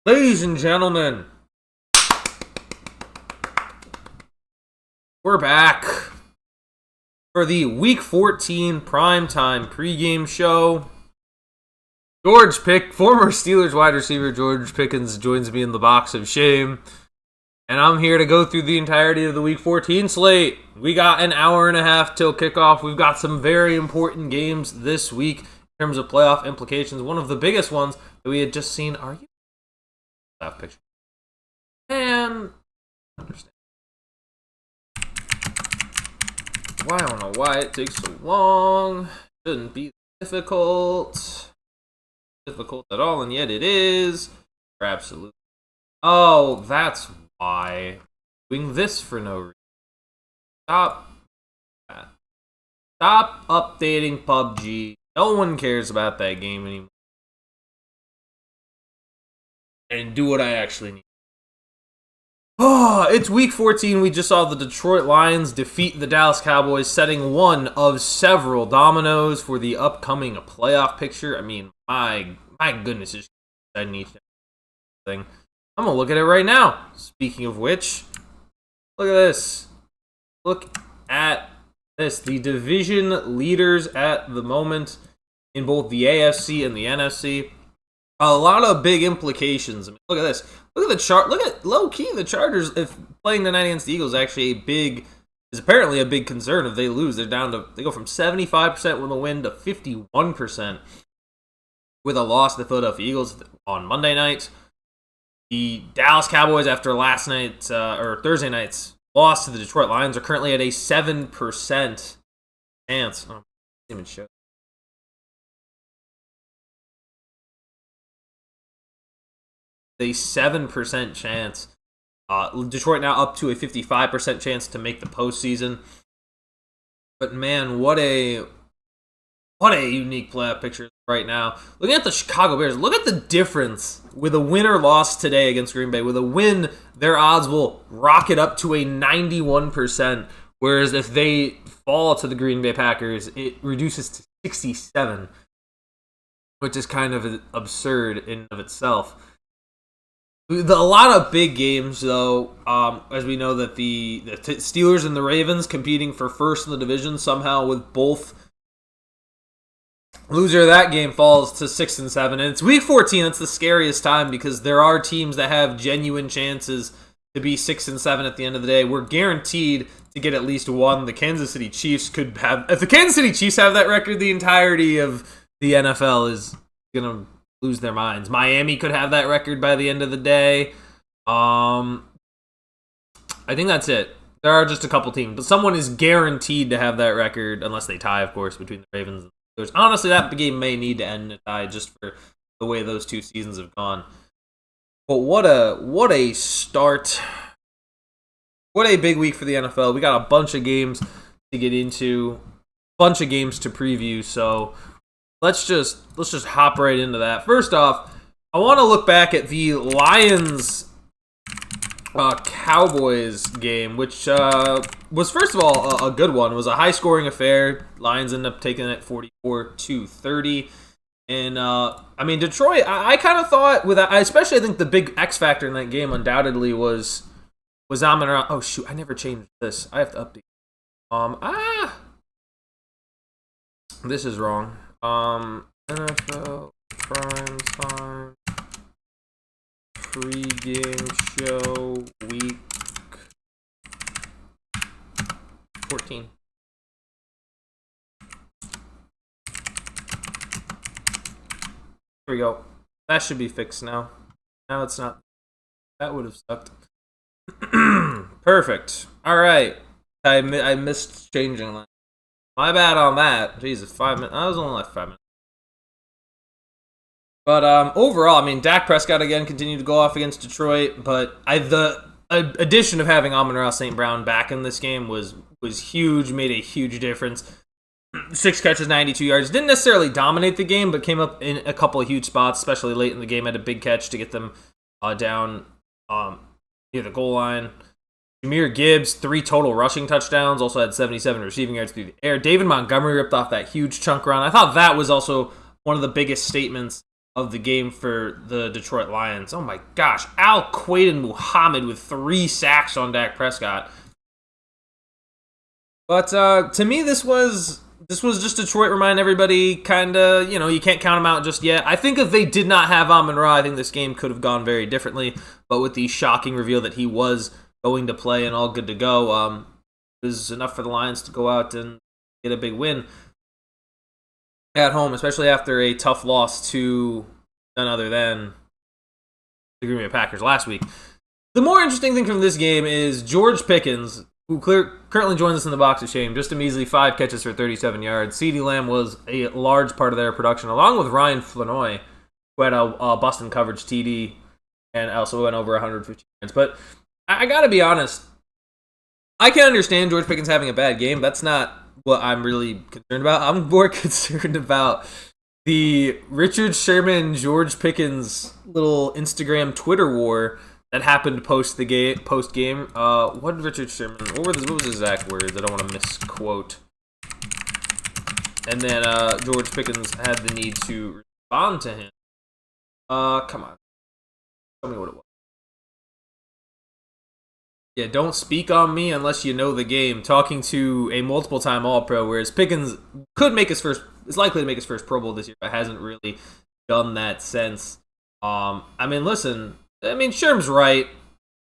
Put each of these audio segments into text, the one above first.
Ladies and gentlemen, we're back for the Week 14 Primetime Pregame show. Former Steelers wide receiver George Pickens joins me in the box of shame. And I'm here to go through the entirety of the Week 14 slate. We got an hour and a half till kickoff. We've got some very important games this week in terms of playoff implications. One of the biggest ones that we had just seen. Are you? Playoff picture. And understand. I don't know why it takes so long. Shouldn't be difficult at all, and yet it is. Absolutely. Oh, that's why. Doing this for no reason. Stop updating PUBG. No one cares about that game anymore. And do what I actually need. Oh, it's Week 14. We just saw the Detroit Lions defeat the Dallas Cowboys, setting one of several dominoes for the upcoming playoff picture. I mean, my goodness, I need thing. I'm going to look at it right now. Speaking of which, look at this. Look at this. The division leaders at the moment in both the AFC and the NFC. A lot of big implications. I mean, look at this. Look at the chart. Look at low-key, the Chargers, if playing tonight against the Eagles, actually is apparently a big concern. If they lose, they go from 75% with a win to 51% with a loss to the Philadelphia Eagles on Monday night. The Dallas Cowboys, after last night's or Thursday night's loss to the Detroit Lions, are currently at a 7% chance. Oh, even show. A 7% chance. Detroit now up to a 55% chance to make the postseason. But man, what a unique playoff picture right now. Looking at the Chicago Bears, look at the difference with a win or loss today against Green Bay. With a win, their odds will rocket up to a 91%, whereas if they fall to the Green Bay Packers, it reduces to 67%, which is kind of absurd in and of itself. A lot of big games, though, as we know that the Steelers and the Ravens competing for first in the division, somehow with both loser of that game falls to 6 and 7. And it's Week 14. That's the scariest time because there are teams that have genuine chances to be 6 and 7 at the end of the day. We're guaranteed to get at least one. The Kansas City Chiefs could have. If the Kansas City Chiefs have that record, the entirety of the NFL is gonna lose their minds. Miami could have that record by the end of the day. I think that's it. There are just a couple teams, but someone is guaranteed to have that record unless they tie, of course, between the Ravens and the Steelers. Honestly, that game may need to end in a tie just for the way those two seasons have gone. But what a start. What a big week for the NFL. We got a bunch of games to get into, a bunch of games to preview, so Let's just hop right into that. First off, I want to look back at the Lions Cowboys game, which was, first of all, a good one. It was a high-scoring affair. Lions ended up taking it 44-30. And, I mean, Detroit, I kind of thought, especially I think the big X factor in that game undoubtedly was Amon-Ra. Oh, shoot, I never changed this. I have to update. This is wrong. NFL Primetime Pregame show Week 14. Here we go. That should be fixed now. Now it's not. That would have sucked. Perfect. All right. I missed changing that. My bad on that. Jesus, 5 minutes. I was only like 5 minutes. But overall, I mean, Dak Prescott again continued to go off against Detroit, but the addition of having Amon-Ra St. Brown back in this game was huge, made a huge difference. 6 catches, 92 yards. Didn't necessarily dominate the game, but came up in a couple of huge spots, especially late in the game. Had a big catch to get them down near the goal line. Jahmyr Gibbs, 3 total rushing touchdowns, also had 77 receiving yards through the air. David Montgomery ripped off that huge chunk run. I thought that was also one of the biggest statements of the game for the Detroit Lions. Oh my gosh, Al-Quaiden Muhammad with 3 sacks on Dak Prescott. But to me, this was just Detroit remind everybody, kind of, you can't count them out just yet. I think if they did not have Amon-Ra, I think this game could have gone very differently. But with the shocking reveal that he was going to play and all good to go, it was enough for the Lions to go out and get a big win at home, especially after a tough loss to none other than the Green Bay Packers last week. The more interesting thing from this game is George Pickens, who currently joins us in the box of shame, just a measly 5 catches for 37 yards. CeeDee Lamb was a large part of their production, along with Ryan Flanoy, who had a Boston coverage TD and also went over 150 yards. But I got to be honest, I can understand George Pickens having a bad game. That's not what I'm really concerned about. I'm more concerned about the Richard Sherman, George Pickens little Instagram Twitter war that happened post game. What did Richard Sherman? What was his exact words? I don't want to misquote. And then George Pickens had the need to respond to him. Come on, tell me what it was. Yeah, don't speak on me unless you know the game. Talking to a multiple-time All-Pro, whereas Pickens is likely to make his first Pro Bowl this year, but hasn't really done that since. Listen. Sherm's right.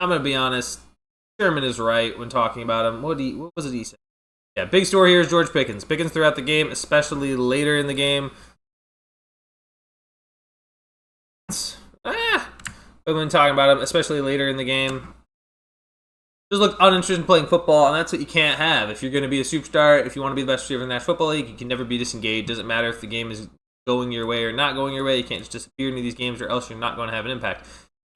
I'm going to be honest. Sherman is right when talking about him. What was it he said? Yeah, big story here is George Pickens. Pickens throughout the game, especially later in the game. When talking about him, especially later in the game, just look uninterested in playing football, and that's what you can't have. If you're going to be a superstar, if you want to be the best receiver in the National Football League, you can never be disengaged. Doesn't matter if the game is going your way or not going your way. You can't just disappear into these games, or else you're not going to have an impact.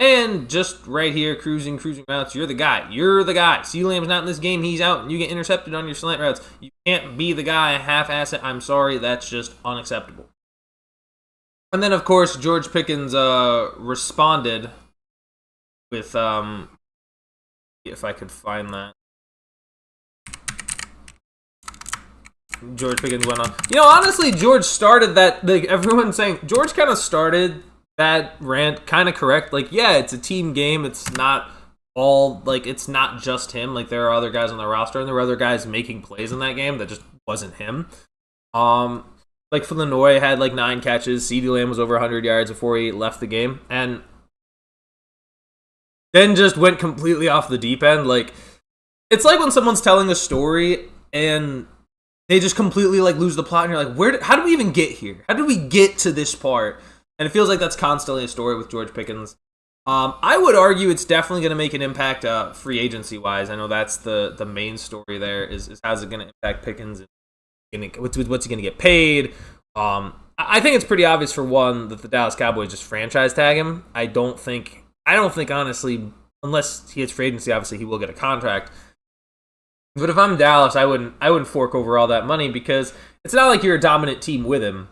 And just right here, cruising routes, you're the guy. CeeDee Lamb's not in this game. He's out, and you get intercepted on your slant routes. You can't be the guy, half-ass it. I'm sorry, that's just unacceptable. And then, of course, George Pickens responded with, if I could find that. George Pickens went on. Honestly, George started that, everyone's saying, George kind of started that rant kind of correct. Yeah, it's a team game. It's not all, it's not just him. There are other guys on the roster, and there were other guys making plays in that game that just wasn't him. Flanoy had 9 catches. CeeDee Lamb was over 100 yards before he left the game. And then just went completely off the deep end. It's like when someone's telling a story and they just completely lose the plot, and you're like, how did we even get here? How did we get to this part? And it feels like that's constantly a story with George Pickens. I would argue it's definitely going to make an impact free agency-wise. I know that's the main story there is how's it going to impact Pickens and what's he going to get paid. I think it's pretty obvious, for one, that the Dallas Cowboys just franchise tag him. I don't think, honestly, unless he hits free agency, obviously he will get a contract. But if I'm Dallas, I wouldn't fork over all that money, because it's not like you're a dominant team with him.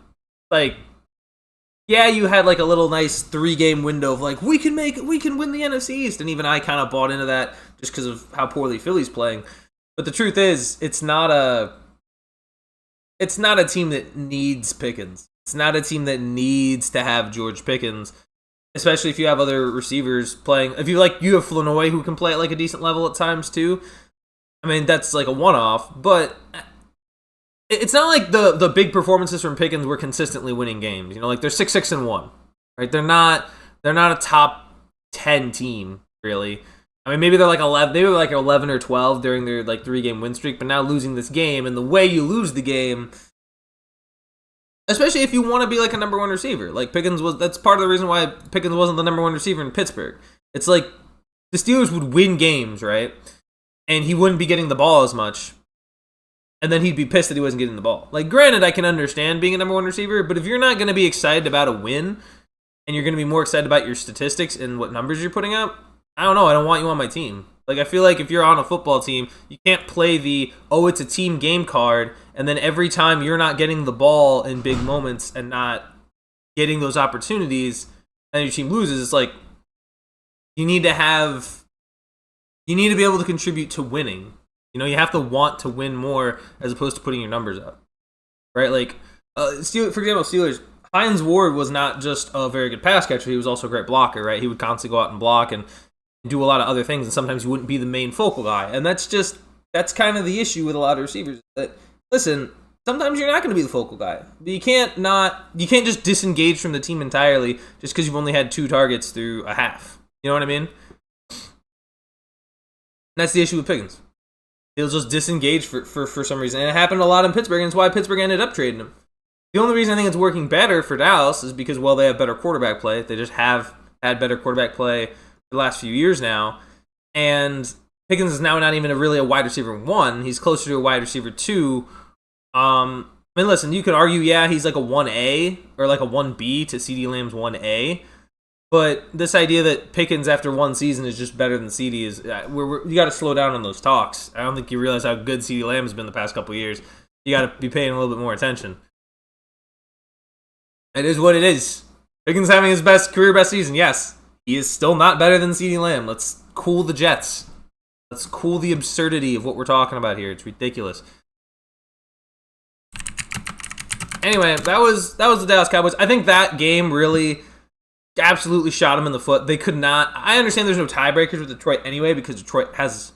Yeah, you had a little nice 3-game window of we can win the NFC East, and even I kind of bought into that just because of how poorly Philly's playing. But the truth is, it's not a team that needs Pickens. It's not a team that needs to have George Pickens, especially if you have other receivers playing. If you have Flanoy, who can play at a decent level at times too. That's a one-off, but it's not like the big performances from Pickens were consistently winning games. They're 6-1, right? They're not a top 10 team, really. Maybe they're 11. Maybe they're 11 or 12 during their 3-game win streak. But now losing this game, and the way you lose the game, especially if you want to be a number 1 receiver, Pickens was. That's part of the reason why Pickens wasn't the number 1 receiver in Pittsburgh. It's the Steelers would win games, right? And he wouldn't be getting the ball as much. And then he'd be pissed that he wasn't getting the ball. Granted, I can understand being a number 1 receiver, but if you're not going to be excited about a win, and you're going to be more excited about your statistics and what numbers you're putting up, I don't know. I don't want you on my team. I feel like if you're on a football team, you can't play it's a team game card, and then every time you're not getting the ball in big moments and not getting those opportunities, and your team loses, it's you need to be able to contribute to winning. You have to want to win more as opposed to putting your numbers up, right? For example, Steelers, Hines Ward was not just a very good pass catcher, he was also a great blocker, right? He would constantly go out and block and do a lot of other things, and sometimes he wouldn't be the main focal guy. And that's kind of the issue with a lot of receivers. That, listen, sometimes you're not going to be the focal guy. You can't just disengage from the team entirely just because you've only had 2 targets through a half. You know what I mean? And that's the issue with Pickens. He'll just disengage for some reason. And it happened a lot in Pittsburgh, and it's why Pittsburgh ended up trading him. The only reason I think it's working better for Dallas is because, well, they have better quarterback play. They just have had better quarterback play for the last few years now. And Pickens is now not even really a wide receiver 1. He's closer to a wide receiver 2. I mean, listen, you could argue, yeah, he's like a 1A or like a 1B to CeeDee Lamb's 1A. But this idea that Pickens after 1 season is just better than CeeDee is, you got to slow down on those talks. I don't think you realize how good CeeDee Lamb has been the past couple of years. You got to be paying a little bit more attention. It is what it is. Pickens having his career best season, yes. He is still not better than CeeDee Lamb. Let's cool the jets. Let's cool the absurdity of what we're talking about here. It's ridiculous. Anyway, that was the Dallas Cowboys. I think that game really absolutely shot him in the foot. They could not. I understand there's no tiebreakers with Detroit anyway because Dallas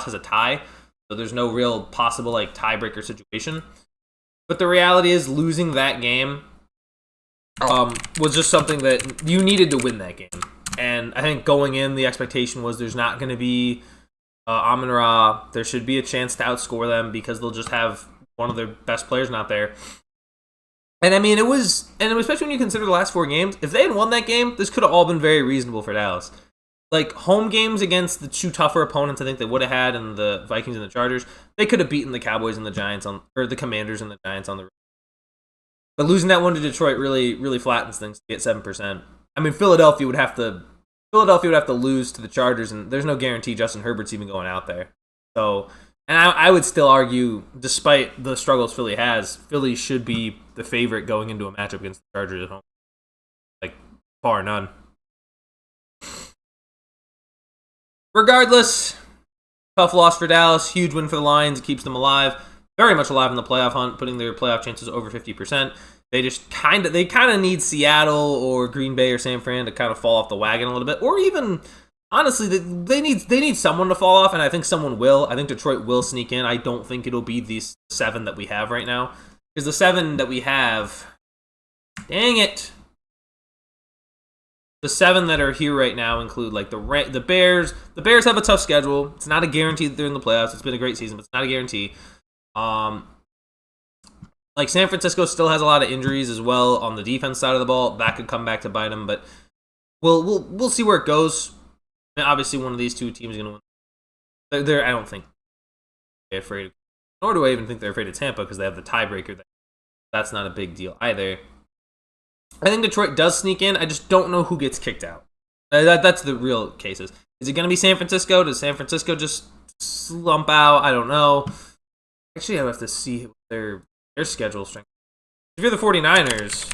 has a tie, so there's no real possible like tiebreaker situation. But the reality is, losing that game was just something that you needed to win that game. And I think going in, the expectation was there's not going to be Amon-Ra. There should be a chance to outscore them because they'll just have one of their best players not there. And I mean, especially when you consider the last 4 games, if they had won that game, this could have all been very reasonable for Dallas. Like, home games against the 2 tougher opponents I think they would have had, and the Vikings and the Chargers, they could have beaten the Cowboys and the Giants or the Commanders and the Giants on the road. But losing that one to Detroit really, really flattens things to get 7%. I mean, Philadelphia would have to lose to the Chargers, and there's no guarantee Justin Herbert's even going out there. So, and I would still argue, despite the struggles Philly has, Philly should be the favorite going into a matchup against the Chargers at home. Like, bar none. Regardless, tough loss for Dallas, huge win for the Lions. It keeps them alive, very much alive in the playoff hunt, putting their playoff chances over 50%. They just kind of need Seattle or Green Bay or San Fran to kind of fall off the wagon a little bit, or even honestly, they need someone to fall off, and I think someone will. I think Detroit will sneak in. I don't think it'll be these 7 that we have right now, because the 7 that we have, dang it, the 7 that are here right now include like the Bears. The Bears have a tough schedule. It's not a guarantee that they're in the playoffs. It's been a great season, but it's not a guarantee. Like San Francisco still has a lot of injuries as well on the defense side of the ball. That could come back to bite them, but we'll see where it goes. I mean, obviously, one of these 2 teams is going to win. I don't think they're afraid, nor do I even think they're afraid of Tampa because they have the tiebreaker. That's not a big deal either. I think Detroit does sneak in. I just don't know who gets kicked out. That's the real cases. Is it going to be San Francisco? Does San Francisco just slump out? I don't know. Actually, I have to see their schedule strength. If you're the 49ers,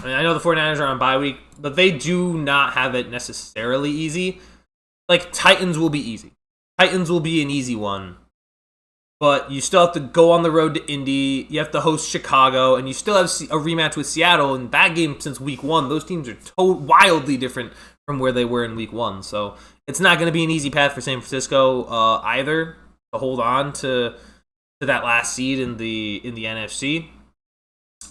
I mean, I know the 49ers are on bye week, but they do not have it necessarily easy. Like, Titans will be easy. Titans will be an easy one. But you still have to go on the road to Indy. You have to host Chicago, and you still have a rematch with Seattle. And that game since week 1, those teams are wildly different from where they were in week 1. So it's not going to be an easy path for San Francisco either to hold on to that last seed in the NFC.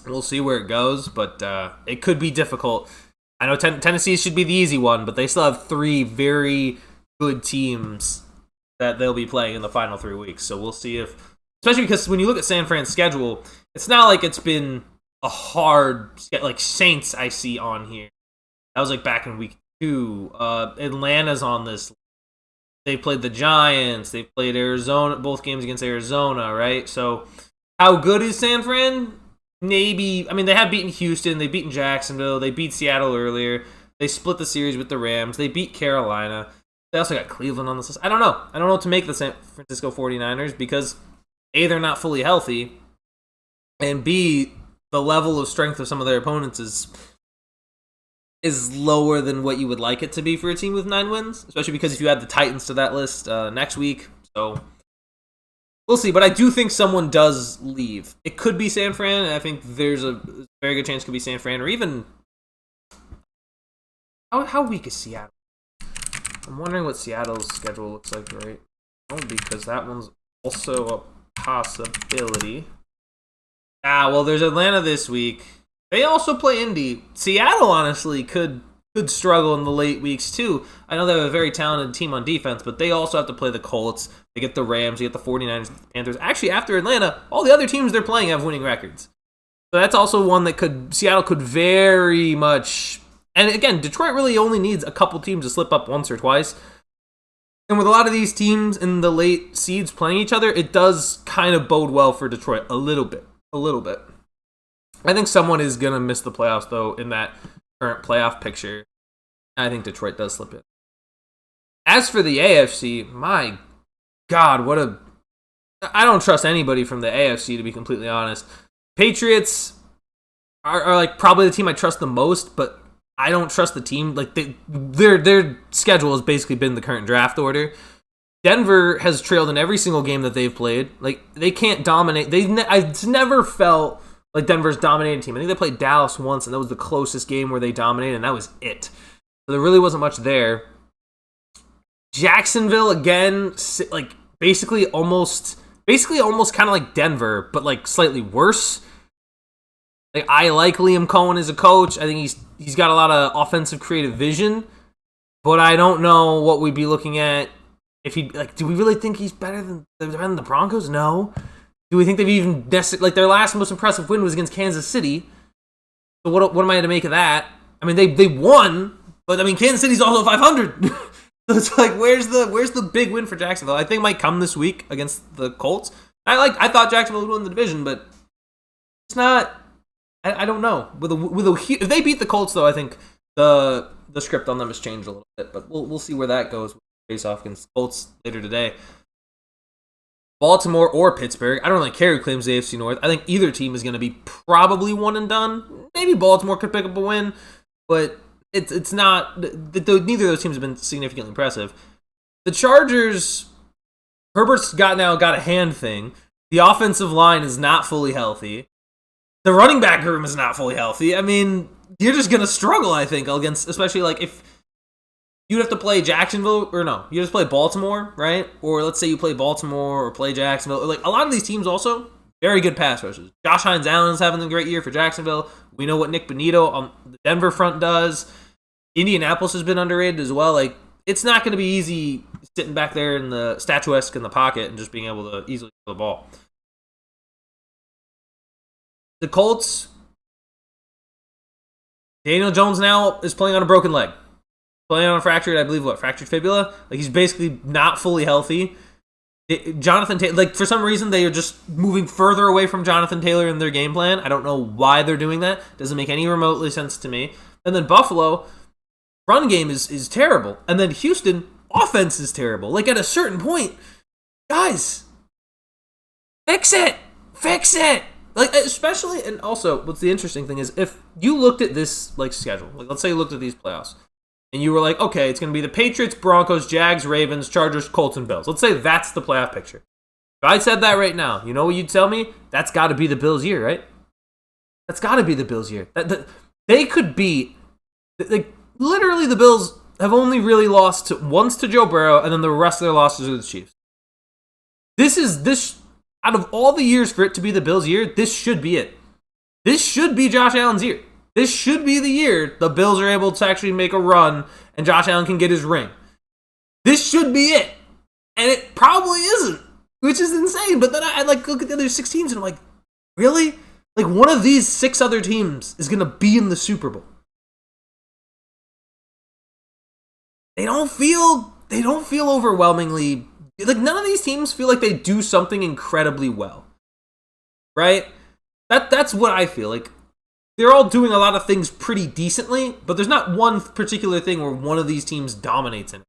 We'll see where it goes, but it could be difficult. I know Tennessee should be the easy one, but they still have 3 very good teams that they'll be playing in the final 3 weeks. So we'll see if, especially because when you look at San Fran's schedule, it's not like it's been a hard, like Saints I see on here. That was like back in week 2. Atlanta's on this. They played the Giants. They played Arizona, both games against Arizona, right? So how good is San Fran? Maybe. I mean, they have beaten Houston. They've beaten Jacksonville. They beat Seattle earlier. They split the series with the Rams. They beat Carolina. They also got Cleveland on this list. I don't know. I don't know what to make the San Francisco 49ers because A, they're not fully healthy, and B, the level of strength of some of their opponents is lower than what you would like it to be for a team with 9 wins, especially because if you add the Titans to that list next week. So we'll see, but I do think someone does leave. It could be San Fran, and I think there's a very good chance could be San Fran, or even how weak is Seattle? I'm wondering what Seattle's schedule looks like right now, because that one's also a possibility. Well, there's Atlanta this week. They also play Indy. Seattle, honestly, could struggle in the late weeks, too. I know they have a very talented team on defense, but they also have to play the Colts. They get the Rams, they get the 49ers, the Panthers. Actually, after Atlanta, all the other teams they're playing have winning records. So that's also one that Seattle could very much... And again, Detroit really only needs a couple teams to slip up once or twice. And with a lot of these teams in the late seeds playing each other, it does kind of bode well for Detroit a little bit. I think someone is going to miss the playoffs, though, in that current playoff picture. I think Detroit does slip in. As for the AFC, my God, I don't trust anybody from the AFC, to be completely honest. Patriots are like probably the team I trust the most, but I don't trust the team. Like their schedule has basically been the current draft order. Denver has trailed in every single game that they've played. Like they can't dominate. I've never felt like Denver's dominating team. I think they played Dallas once, and that was the closest game where they dominated, and that was it. So there really wasn't much there. Jacksonville again, like basically almost kind of like Denver, but like slightly worse. Like I like Liam Cohen as a coach. I think he's got a lot of offensive creative vision, but I don't know what we'd be looking at if he like. Do we really think he's better than the Broncos? No. Do we think they've even like their last most impressive win was against Kansas City? So what am I to make of that? I mean they won, but I mean Kansas City's also 500. So it's like where's the big win for Jacksonville? I think it might come this week against the Colts. I thought Jacksonville would win the division, but it's not. I don't know. If they beat the Colts, though, I think the script on them has changed a little bit. But we'll see where that goes. Face off against Colts later today. Baltimore or Pittsburgh, I don't really care who claims the AFC North. I think either team is going to be probably one and done. Maybe Baltimore could pick up a win, but it's not. Neither of those teams have been significantly impressive. The Chargers, Herbert's got a hand thing. The offensive line is not fully healthy. The running back room is not fully healthy. I mean, you're just going to struggle, I think, against, especially like if you'd have to play Jacksonville, or no, you just play Baltimore, right? Or let's say you play Baltimore or play Jacksonville. Like a lot of these teams also, very good pass rushers. Josh Hines-Allen's having a great year for Jacksonville. We know what Nick Bonito on the Denver front does. Indianapolis has been underrated as well. Like, it's not going to be easy sitting back there in the statuesque in the pocket and just being able to easily throw the ball. The Colts, Daniel Jones now is playing on a broken leg. Playing on a fractured fibula. Like, he's basically not fully healthy. Jonathan Taylor, like, for some reason, they are just moving further away from Jonathan Taylor in their game plan. I don't know why they're doing that. Doesn't make any remotely sense to me. And then Buffalo, run game is terrible. And then Houston, offense is terrible. Like, at a certain point, guys, fix it. Like, especially, and also, what's the interesting thing is, if you looked at this, like, schedule, like, let's say you looked at these playoffs, and you were like, okay, it's going to be the Patriots, Broncos, Jags, Ravens, Chargers, Colts, and Bills. Let's say that's the playoff picture. If I said that right now, you know what you'd tell me? That's got to be the Bills' year, right? That's got to be the Bills' year. They could be, like, literally the Bills have only really lost once to Joe Burrow, and then the rest of their losses are to the Chiefs. This out of all the years for it to be the Bills' year, this should be it. This should be Josh Allen's year. This should be the year the Bills are able to actually make a run and Josh Allen can get his ring. This should be it. And it probably isn't, which is insane. But then I like look at the other 6 teams and I'm like, really? Like, one of these 6 other teams is going to be in the Super Bowl. They don't feel overwhelmingly, like, none of these teams feel like they do something incredibly well. Right? That's what I feel. Like, they're all doing a lot of things pretty decently, but there's not one particular thing where one of these teams dominates in it.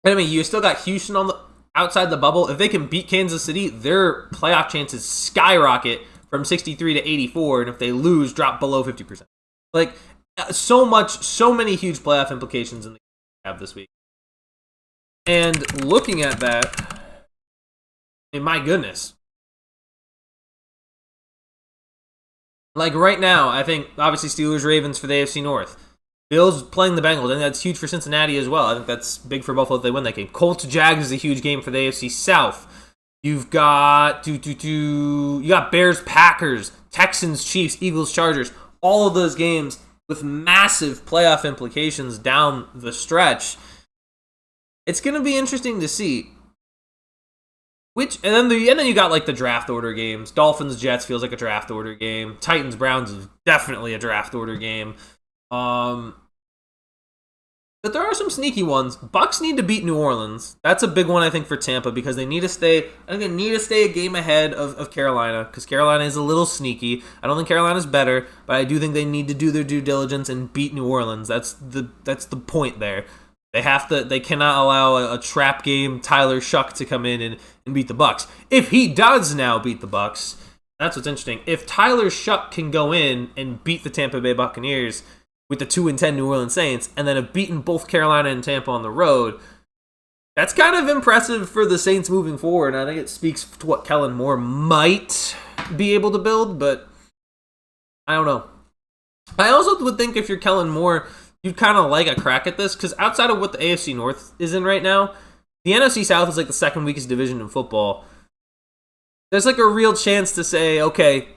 And I mean, you still got Houston on the outside the bubble. If they can beat Kansas City, their playoff chances skyrocket from 63 to 84, and if they lose, drop below 50%. Like, so many huge playoff implications in the game we have this week. And looking at that, I mean, my goodness. Like right now, I think obviously Steelers, Ravens for the AFC North. Bills playing the Bengals. I think that's huge for Cincinnati as well. I think that's big for Buffalo if they win that game. Colts, Jags is a huge game for the AFC South. You've got you got Bears, Packers, Texans, Chiefs, Eagles, Chargers. All of those games with massive playoff implications down the stretch. It's going to be interesting to see. And then you got like the draft order games. Dolphins, Jets feels like a draft order game. Titans, Browns is definitely a draft order game. But there are some sneaky ones. Bucks need to beat New Orleans. That's a big one, I think, for Tampa because they need to stay. I think they need to stay a game ahead of Carolina because Carolina is a little sneaky. I don't think Carolina's better, but I do think they need to do their due diligence and beat New Orleans. That's the point there. They cannot allow a trap game Tyler Shuck to come in and beat the Bucks. If he does now beat the Bucks, that's what's interesting. If Tyler Shuck can go in and beat the Tampa Bay Buccaneers with the 2-10 New Orleans Saints, and then have beaten both Carolina and Tampa on the road, that's kind of impressive for the Saints moving forward. I think it speaks to what Kellen Moore might be able to build, but I don't know. I also would think if you're Kellen Moore, you'd kind of like a crack at this, because outside of what the AFC North is in right now, the NFC South is like the second weakest division in football. There's like a real chance to say, okay,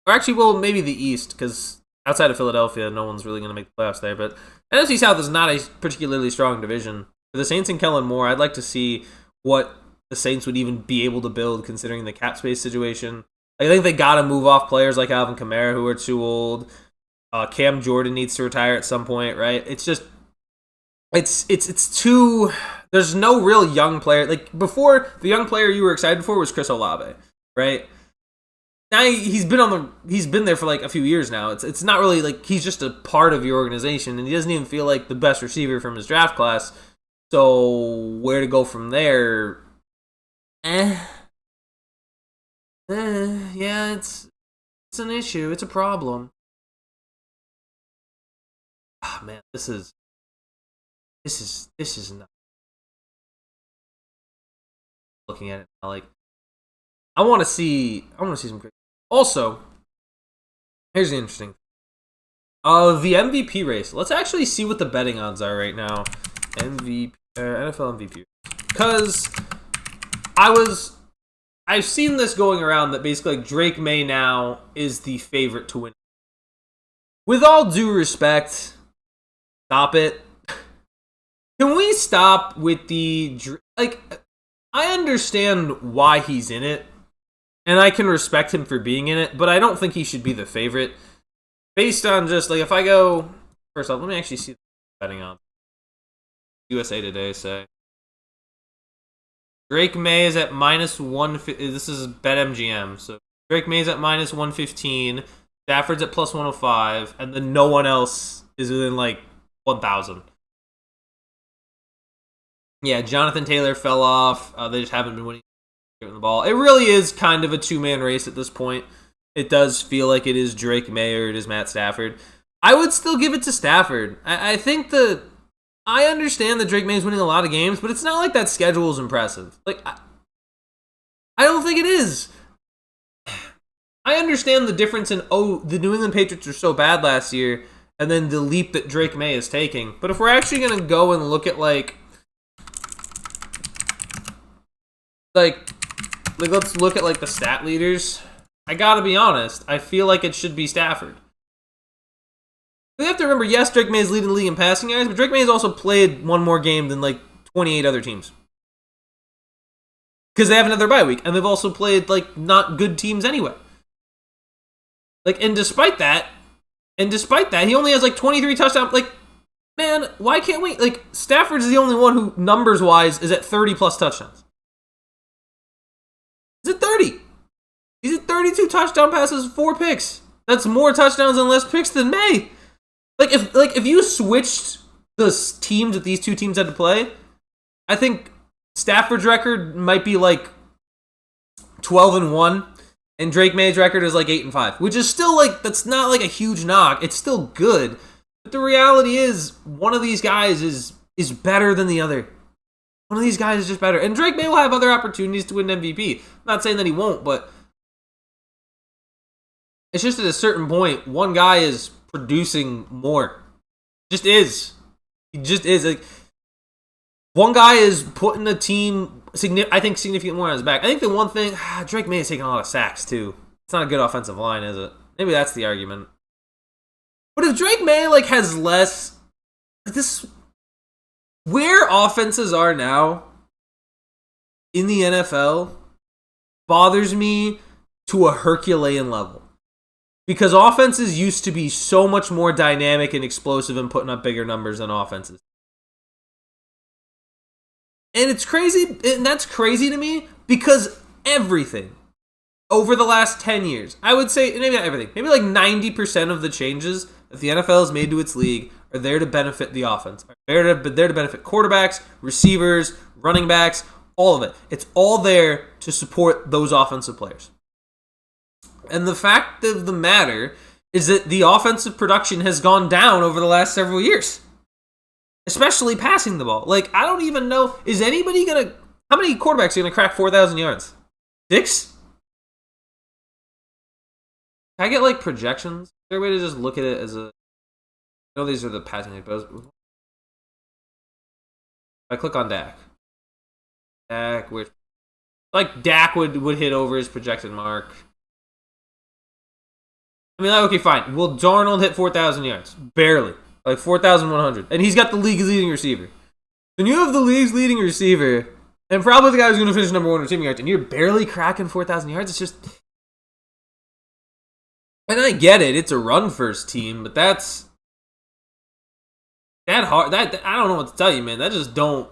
or actually, well, maybe the East, because outside of Philadelphia, no one's really going to make the playoffs there, but NFC South is not a particularly strong division. For the Saints and Kellen Moore, I'd like to see what the Saints would even be able to build considering the cap space situation. I think they got to move off players like Alvin Kamara who are too old. Cam Jordan needs to retire at some point, right? It's just, it's too, there's no real young player. Like before, the young player you were excited for was Chris Olave, right? Now he's been there for like a few years now. It's not really like he's just a part of your organization, and he doesn't even feel like the best receiver from his draft class. So where to go from there? Yeah, it's an issue. It's a problem. Ah, man, this is not looking at it now. Like I want to see some. Also, here's the interesting. The MVP race. Let's actually see what the betting odds are right now. NFL MVP. Because I've seen this going around that basically like Drake May now is the favorite to win. With all due respect, stop it. Can we stop with the like? I understand why he's in it. And I can respect him for being in it, but I don't think he should be the favorite. Based on just, like, if I go... First off, let me actually see the betting on. USA Today say. Drake May is at minus 1... This is BetMGM. So Drake May is at minus 115. Stafford's at plus 105. And then no one else is within, like, 1,000. Yeah, Jonathan Taylor fell off. They just haven't been winning the ball. It really is kind of a two-man race at this point. It does feel like it is Drake May or it is Matt Stafford. I would still give it to Stafford. I think I understand that Drake May is winning a lot of games, but it's not like that schedule is impressive. Like, I don't think it is. I understand the difference in, the New England Patriots were so bad last year, and then the leap that Drake May is taking. But if we're actually going to go and look at, like, let's look at, like, the stat leaders. I gotta be honest. I feel like it should be Stafford. We have to remember, yes, Drake May is leading the league in passing yards, but Drake May has also played one more game than, like, 28 other teams. Because they have another bye week, and they've also played, like, not good teams anyway. Like, and despite that, he only has, like, 23 touchdowns. Like, man, why can't we... Like, Stafford's the only one who, numbers-wise, is at 30-plus touchdowns. He's at 30. He's at 32 touchdown passes, 4 picks. That's more touchdowns and less picks than May. Like if you switched the teams that these two teams had to play, I think Stafford's record might be like 12-1, and Drake May's record is like 8-5, which is still like that's not like a huge knock. It's still good, but the reality is one of these guys is better than the other. One of these guys is just better. And Drake May will have other opportunities to win MVP. I'm not saying that he won't, but It's just at a certain point, one guy is producing more. Just is. He just is. Like, one guy is putting the team, I think, significant more on his back. I think the one thing, Drake May is taking a lot of sacks, too. It's not a good offensive line, is it? Maybe that's the argument. But if Drake May, has less... This... Where offenses are now in the NFL bothers me to a Herculean level. Because offenses used to be so much more dynamic and explosive and putting up bigger numbers than offenses. And it's crazy, and that's crazy to me because everything over the last 10 years, I would say, maybe not everything, maybe 90% of the changes that the NFL has made to its league are there to benefit the offense. They're there to benefit quarterbacks, receivers, running backs, all of it. It's all there to support those offensive players. And the fact of the matter is that the offensive production has gone down over the last several years. Especially passing the ball. I don't even know, is anybody going to... How many quarterbacks are going to crack 4,000 yards? 6? Can I get, projections? Is there a way to just look at it as a... I know these are the passing... But if I click on Dak. Where... Dak would hit over his projected mark. I mean, okay, fine. Will Darnold hit 4,000 yards? Barely. 4,100. And he's got the league's leading receiver. When you have the league's leading receiver, and probably the guy who's going to finish number 1 receiving yards, and you're barely cracking 4,000 yards, it's just... And I get it. It's a run-first team, but that's... That hard... That I don't know what to tell you, man. That just don't...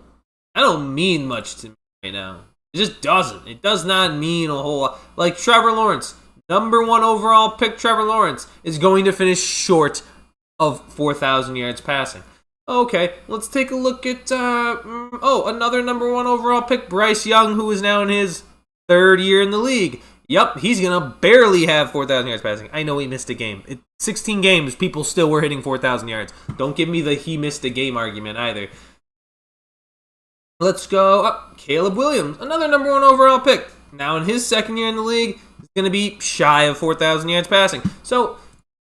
That don't mean much to me right now. It just doesn't. It does not mean a whole lot. Trevor Lawrence... Number 1 overall pick, Trevor Lawrence, is going to finish short of 4,000 yards passing. Okay, let's take a look at, another number 1 overall pick, Bryce Young, who is now in his 3rd year in the league. Yep, he's going to barely have 4,000 yards passing. I know he missed a game. 16 games, people still were hitting 4,000 yards. Don't give me the he missed a game argument either. Let's go Caleb Williams, another number 1 overall pick. Now in his 2nd year in the league, he's going to be shy of 4,000 yards passing. So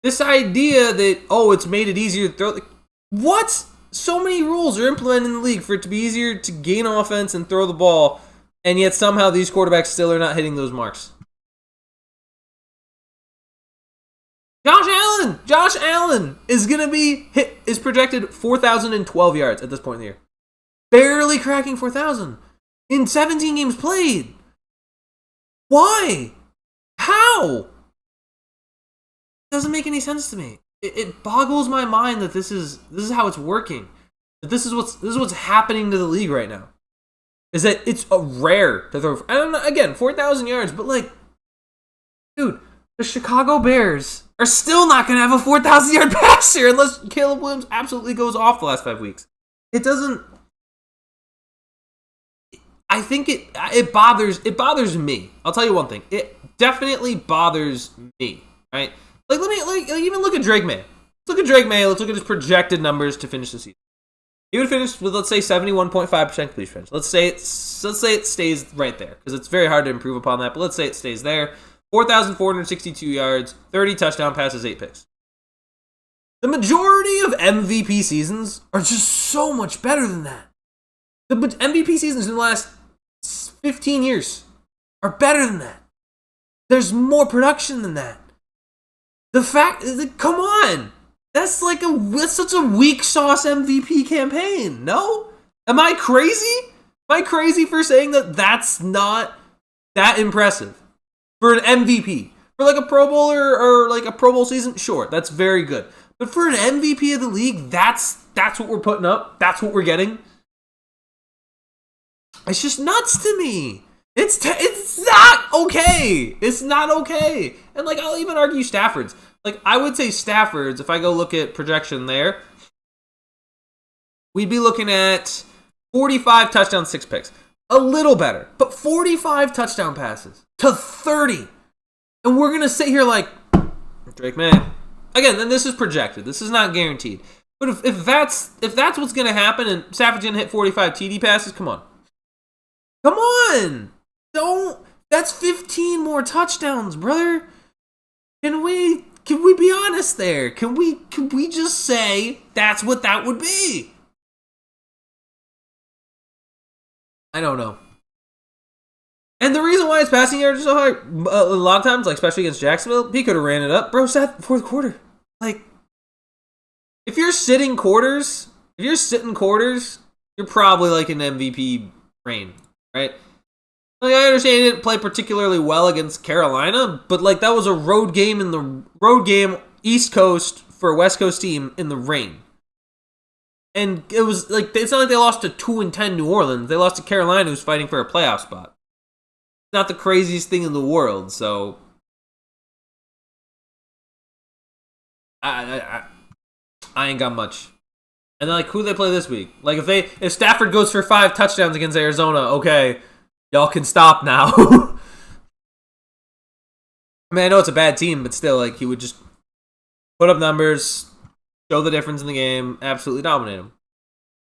this idea that, it's made it easier to throw... What? So many rules are implemented in the league for it to be easier to gain offense and throw the ball, and yet somehow these quarterbacks still are not hitting those marks. Josh Allen is going to be is projected 4,012 yards at this point in the year. Barely cracking 4,000 in 17 games played. Why? How? It doesn't make any sense to me. It boggles my mind that this is how it's working. That this is what's happening to the league right now. Is that it's rare to throw. I don't know, again, 4,000 yards, but dude, the Chicago Bears are still not going to have a 4,000 yard passer unless Caleb Williams absolutely goes off the last 5 weeks. It doesn't. I think it bothers me. I'll tell you one thing. It definitely bothers me, right? Let me even look at Drake May. Let's look at Drake May. Let's look at his projected numbers to finish the season. He would finish with, let's say, 71.5% completion percentage. Let's say it stays right there because it's very hard to improve upon that. But let's say it stays there. 4,462 yards, 30 touchdown passes, 8 picks. The majority of MVP seasons are just so much better than that. The MVP seasons in the last 15 years are better than that. There's more production than that. The fact, come on, that's such a weak sauce MVP campaign. No, am I crazy? Am I crazy for saying that that's not that impressive for an MVP? For a Pro Bowler or a Pro Bowl season, sure, that's very good. But for an MVP of the league, that's what we're putting up. That's what we're getting. It's just nuts to me. It's not okay. It's not okay. And I'll even argue Stafford's. I would say Stafford's, if I go look at projection there, we'd be looking at 45 touchdowns, 6 picks. A little better, but 45 touchdown passes to 30. And we're going to sit here Drake May. Again, then this is projected. This is not guaranteed. But if that's what's going to happen and Stafford's going to hit 45 TD passes, come on. Come on! That's 15 more touchdowns, brother. Can we honest there? Can we just say that's what that would be? I don't know. And the reason why his passing yards are so high, a lot of times, like especially against Jacksonville, he could have ran it up. Bro, sat fourth quarter. Like, if you're sitting quarters, you're probably like an MVP reign, right? Like, I understand he didn't play particularly well against Carolina, but like that was a road game East Coast for a West Coast team in the rain. And it was like, it's not like they lost to 2-10 New Orleans. They lost to Carolina, who's fighting for a playoff spot. Not the craziest thing in the world, so I ain't got much. And then, like, who do they play this week? Like, if Stafford goes for 5 touchdowns against Arizona, okay, y'all can stop now. I mean, I know it's a bad team, but still, like, he would just put up numbers, show the difference in the game, absolutely dominate them.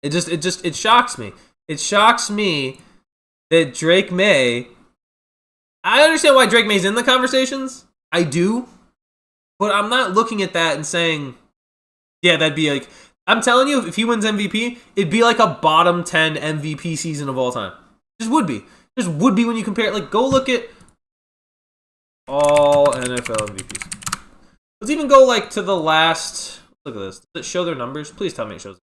It shocks me. It shocks me that Drake May. I understand why Drake May's in the conversations. I do. But I'm not looking at that and saying, yeah, that'd be like, I'm telling you, if he wins MVP, it'd be like a bottom 10 MVP season of all time. Just would be. Just would be when you compare it. Like, go look at all NFL MVPs. Let's even go like to the last. Look at this. Does it show their numbers? Please tell me it shows.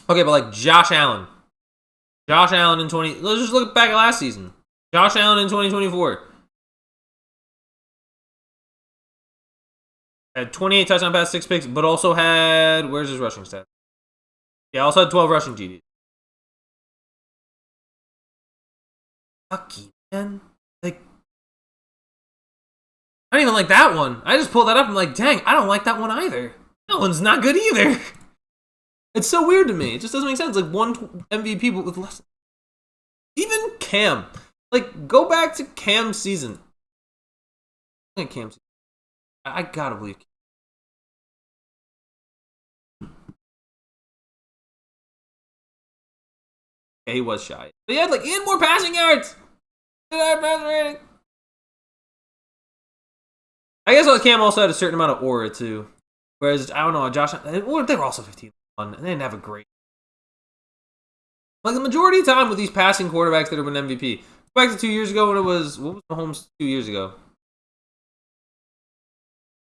Okay, but like Josh Allen. Josh Allen in 20... Let's just look back at last season. Josh Allen in 2024. Had 28 touchdown passes, 6 picks, but also had... Where's his rushing stat? Yeah, also had 12 rushing GDs. Lucky, man. Like... I don't even like that one. I just pulled that up and I'm like, dang, I don't like that one either. That one's not good either. It's so weird to me. It just doesn't make sense. Like, one MVP, but with less. Even Cam. Like, go back to Cam's season. I think Cam's season. I gotta believe. Yeah, he was shy. But he had more passing yards. I guess Cam also had a certain amount of aura, too. Whereas, I don't know, Josh, they were also 15-1, and they didn't have a great. Like, the majority of the time with these passing quarterbacks that have been MVP. Go back to 2 years ago when it was, what was Mahomes 2 years ago?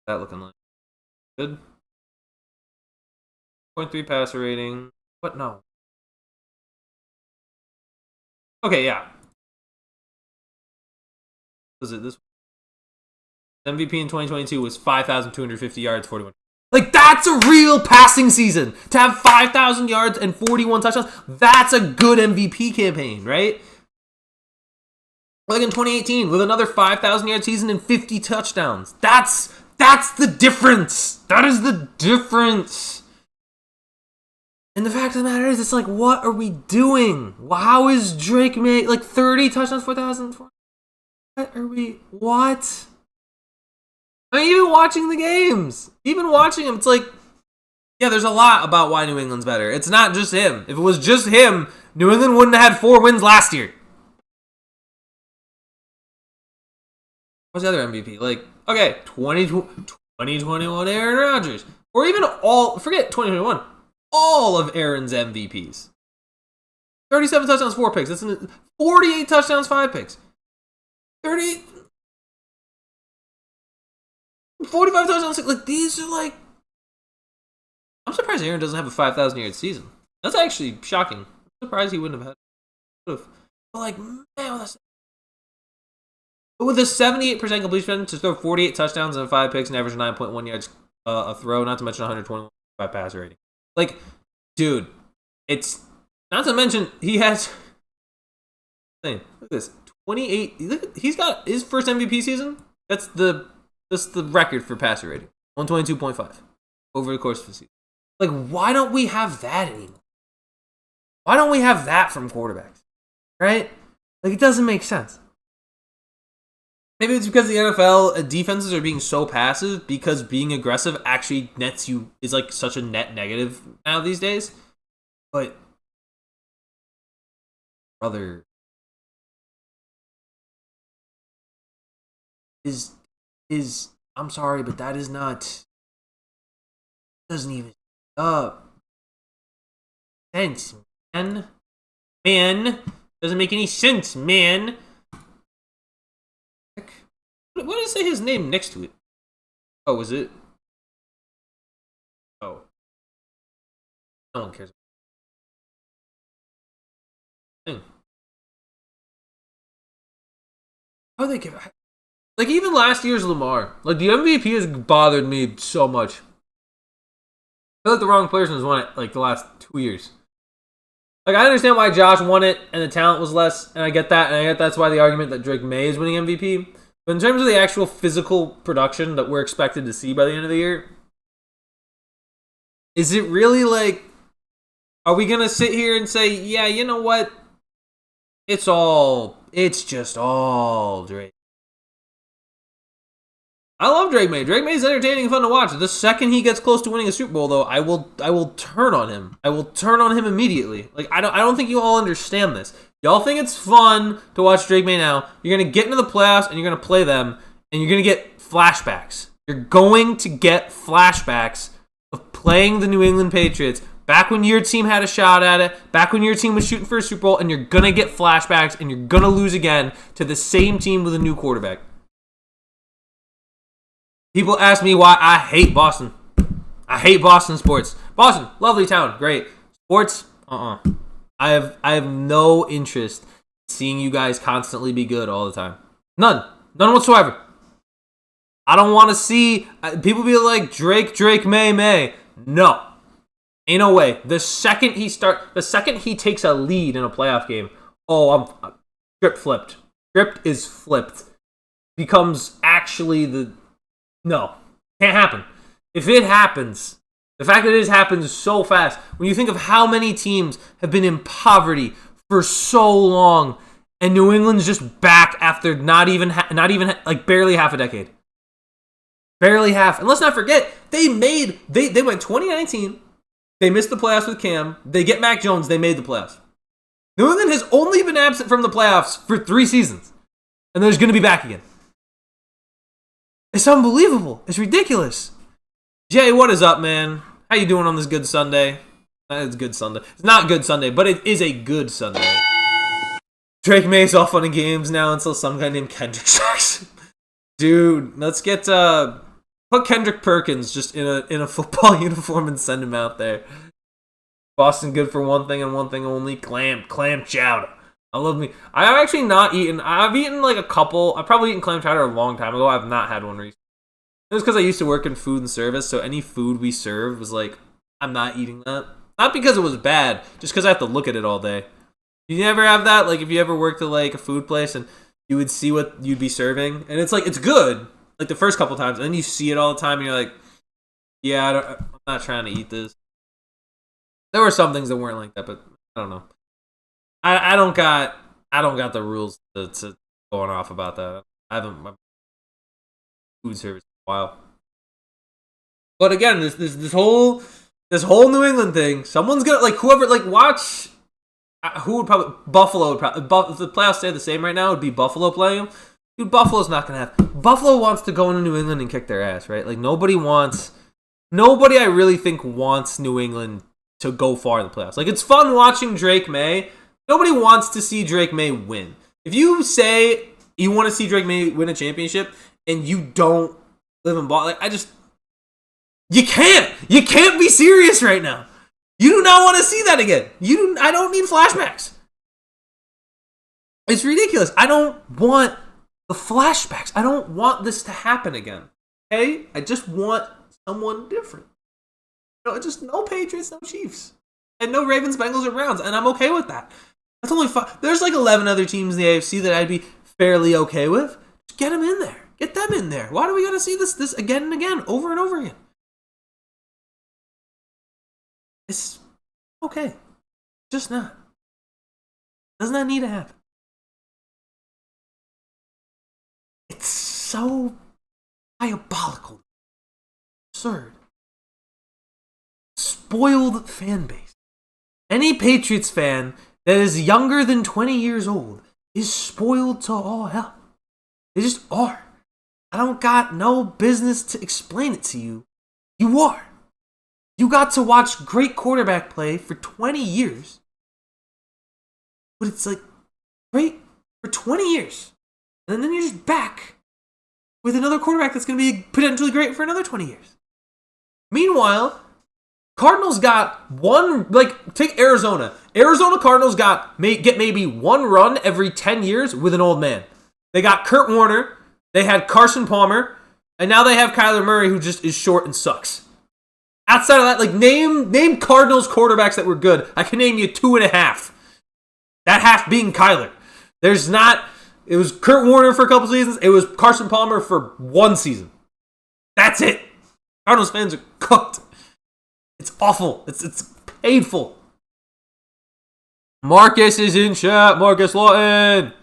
That looking like? Good. 0.3 passer rating. What? No. Okay, yeah. Was it this? MVP in 2022 was 5,250 yards, 41. Like, that's a real passing season. To have 5,000 yards and 41 touchdowns, that's a good MVP campaign, right? Like in 2018, with another 5,000 yard season and 50 touchdowns. That's the difference. That is the difference. And the fact of the matter is, it's like, what are we doing? How is Drake May, like 30 touchdowns, 4,000? What? I mean, even watching the games, it's like, yeah, there's a lot about why New England's better. It's not just him. If it was just him, New England wouldn't have had 4 wins last year. What's the other MVP? Like, okay, 2021 Aaron Rodgers. Or even forget 2021, all of Aaron's MVPs. 37 touchdowns, 4 picks. That's 48 touchdowns, 5 picks. 38... 45 touchdowns, like, these are like... I'm surprised Aaron doesn't have a 5,000 yard season. That's actually shocking. I'm surprised he wouldn't have had. But like, man, with a 78% completion percentage to throw 48 touchdowns and 5 picks and average 9.1 yards a throw, not to mention 125 passer rating. Like, dude, it's not to mention he has. Look at this, 28. He's got his first MVP season. That's the record for passer rating, 122.5 over the course of the season. Like, why don't we have that anymore? Why don't we have that from quarterbacks? Right? Like, it doesn't make sense. Maybe it's because the NFL defenses are being so passive because being aggressive actually is like such a net negative now these days. But, brother, is I'm sorry, but that is not doesn't even sense, man. Man, doesn't make any sense, man. What did it say his name next to it? Oh, was it? Oh, no one cares. How they give? Like even last year's Lamar, like the MVP has bothered me so much. I feel like the wrong person has won it like the last 2 years. Like I understand why Josh won it and the talent was less, and I get that, and I get that's why the argument that Drake May is winning MVP. But in terms of the actual physical production that we're expected to see by the end of the year, is it really like, are we gonna sit here and say, yeah, you know what? It's just all Drake. I love Drake May. Drake May's entertaining and fun to watch. The second he gets close to winning a Super Bowl, though, I will turn on him. I will turn on him immediately. Like I don't think you all understand this. Y'all think it's fun to watch Drake May now. You're gonna get into the playoffs and you're gonna play them, and you're gonna get flashbacks. You're going to get flashbacks of playing the New England Patriots back when your team had a shot at it, back when your team was shooting for a Super Bowl, and you're gonna get flashbacks and you're gonna lose again to the same team with a new quarterback. People ask me why I hate Boston. I hate Boston sports. Boston, lovely town, great. Sports, I have no interest in seeing you guys constantly be good all the time. None whatsoever. I don't want to see people be like Drake, May. No, ain't no way. The second he takes a lead in a playoff game, I'm script is flipped. Becomes actually no, can't happen. If it happens, the fact that it happens so fast, when you think of how many teams have been in poverty for so long, and New England's just back after not even like barely half a decade, barely half. And let's not forget, they went 2019. They missed the playoffs with Cam. They get Mac Jones. They made the playoffs. New England has only been absent from the playoffs for 3 seasons, and they're going to be back again. It's unbelievable. It's ridiculous. Jay, what is up, man? How you doing on this good Sunday? It's good Sunday. It's not good Sunday, but it is a good Sunday. Drake May's all fun and games now until some guy named Kendrick sucks. Dude, let's get put Kendrick Perkins just in a football uniform and send him out there. Boston good for one thing and one thing only: clam chowder. I love me. I've actually not eaten. I've eaten like a couple. I've probably eaten clam chowder a long time ago. I've not had one recently. It was because I used to work in food and service, so any food we served was like, I'm not eating that. Not because it was bad, just because I have to look at it all day. You never have that? Like if you ever worked at like a food place and you would see what you'd be serving, and it's like, it's good, like the first couple times, and then you see it all the time, and you're like, yeah, I'm not trying to eat this. There were some things that weren't like that, but I don't know. I don't got the rules to going off about that. I haven't food service in a while. But again, this whole New England thing, someone's gonna like whoever like watch. Who would probably Buffalo would probably if the playoffs stay the same right now, it would be Buffalo playing them. Dude, Buffalo's not gonna have. Buffalo wants to go into New England and kick their ass, right? Like nobody I really think wants New England to go far in the playoffs. Like it's fun watching Drake May. Nobody wants to see Drake May win. If you say you want to see Drake May win a championship and you don't live in Boston, like you can't be serious right now. You do not want to see that again. I don't need flashbacks. It's ridiculous. I don't want the flashbacks. I don't want this to happen again. Okay? I just want someone different. Just no Patriots, no Chiefs. And no Ravens, Bengals, or Browns. And I'm okay with that. That's only 5. There's like 11 other teams in the AFC that I'd be fairly okay with. Just get them in there. Get them in there. Why do we got to see this again and again, over and over again? It's okay. Just not. Does not need to happen. It's so diabolical. Absurd. Spoiled fan base. Any Patriots fan that is younger than 20 years old is spoiled to all hell. They just are. I don't got no business to explain it to you. You are. You got to watch great quarterback play for 20 years. But it's like, great for 20 years. And then you're just back with another quarterback that's going to be potentially great for another 20 years. Meanwhile, Cardinals got one, like, take Arizona. Arizona Cardinals get maybe one run every 10 years with an old man. They got Kurt Warner, they had Carson Palmer, and now they have Kyler Murray, who just is short and sucks. Outside of that, like, name Cardinals quarterbacks that were good. I can name you 2.5. That half being Kyler. It was Kurt Warner for a couple seasons. It was Carson Palmer for one season. That's it. Cardinals fans are cooked. It's awful. It's painful. Marcus is in chat. Marcus Lawton.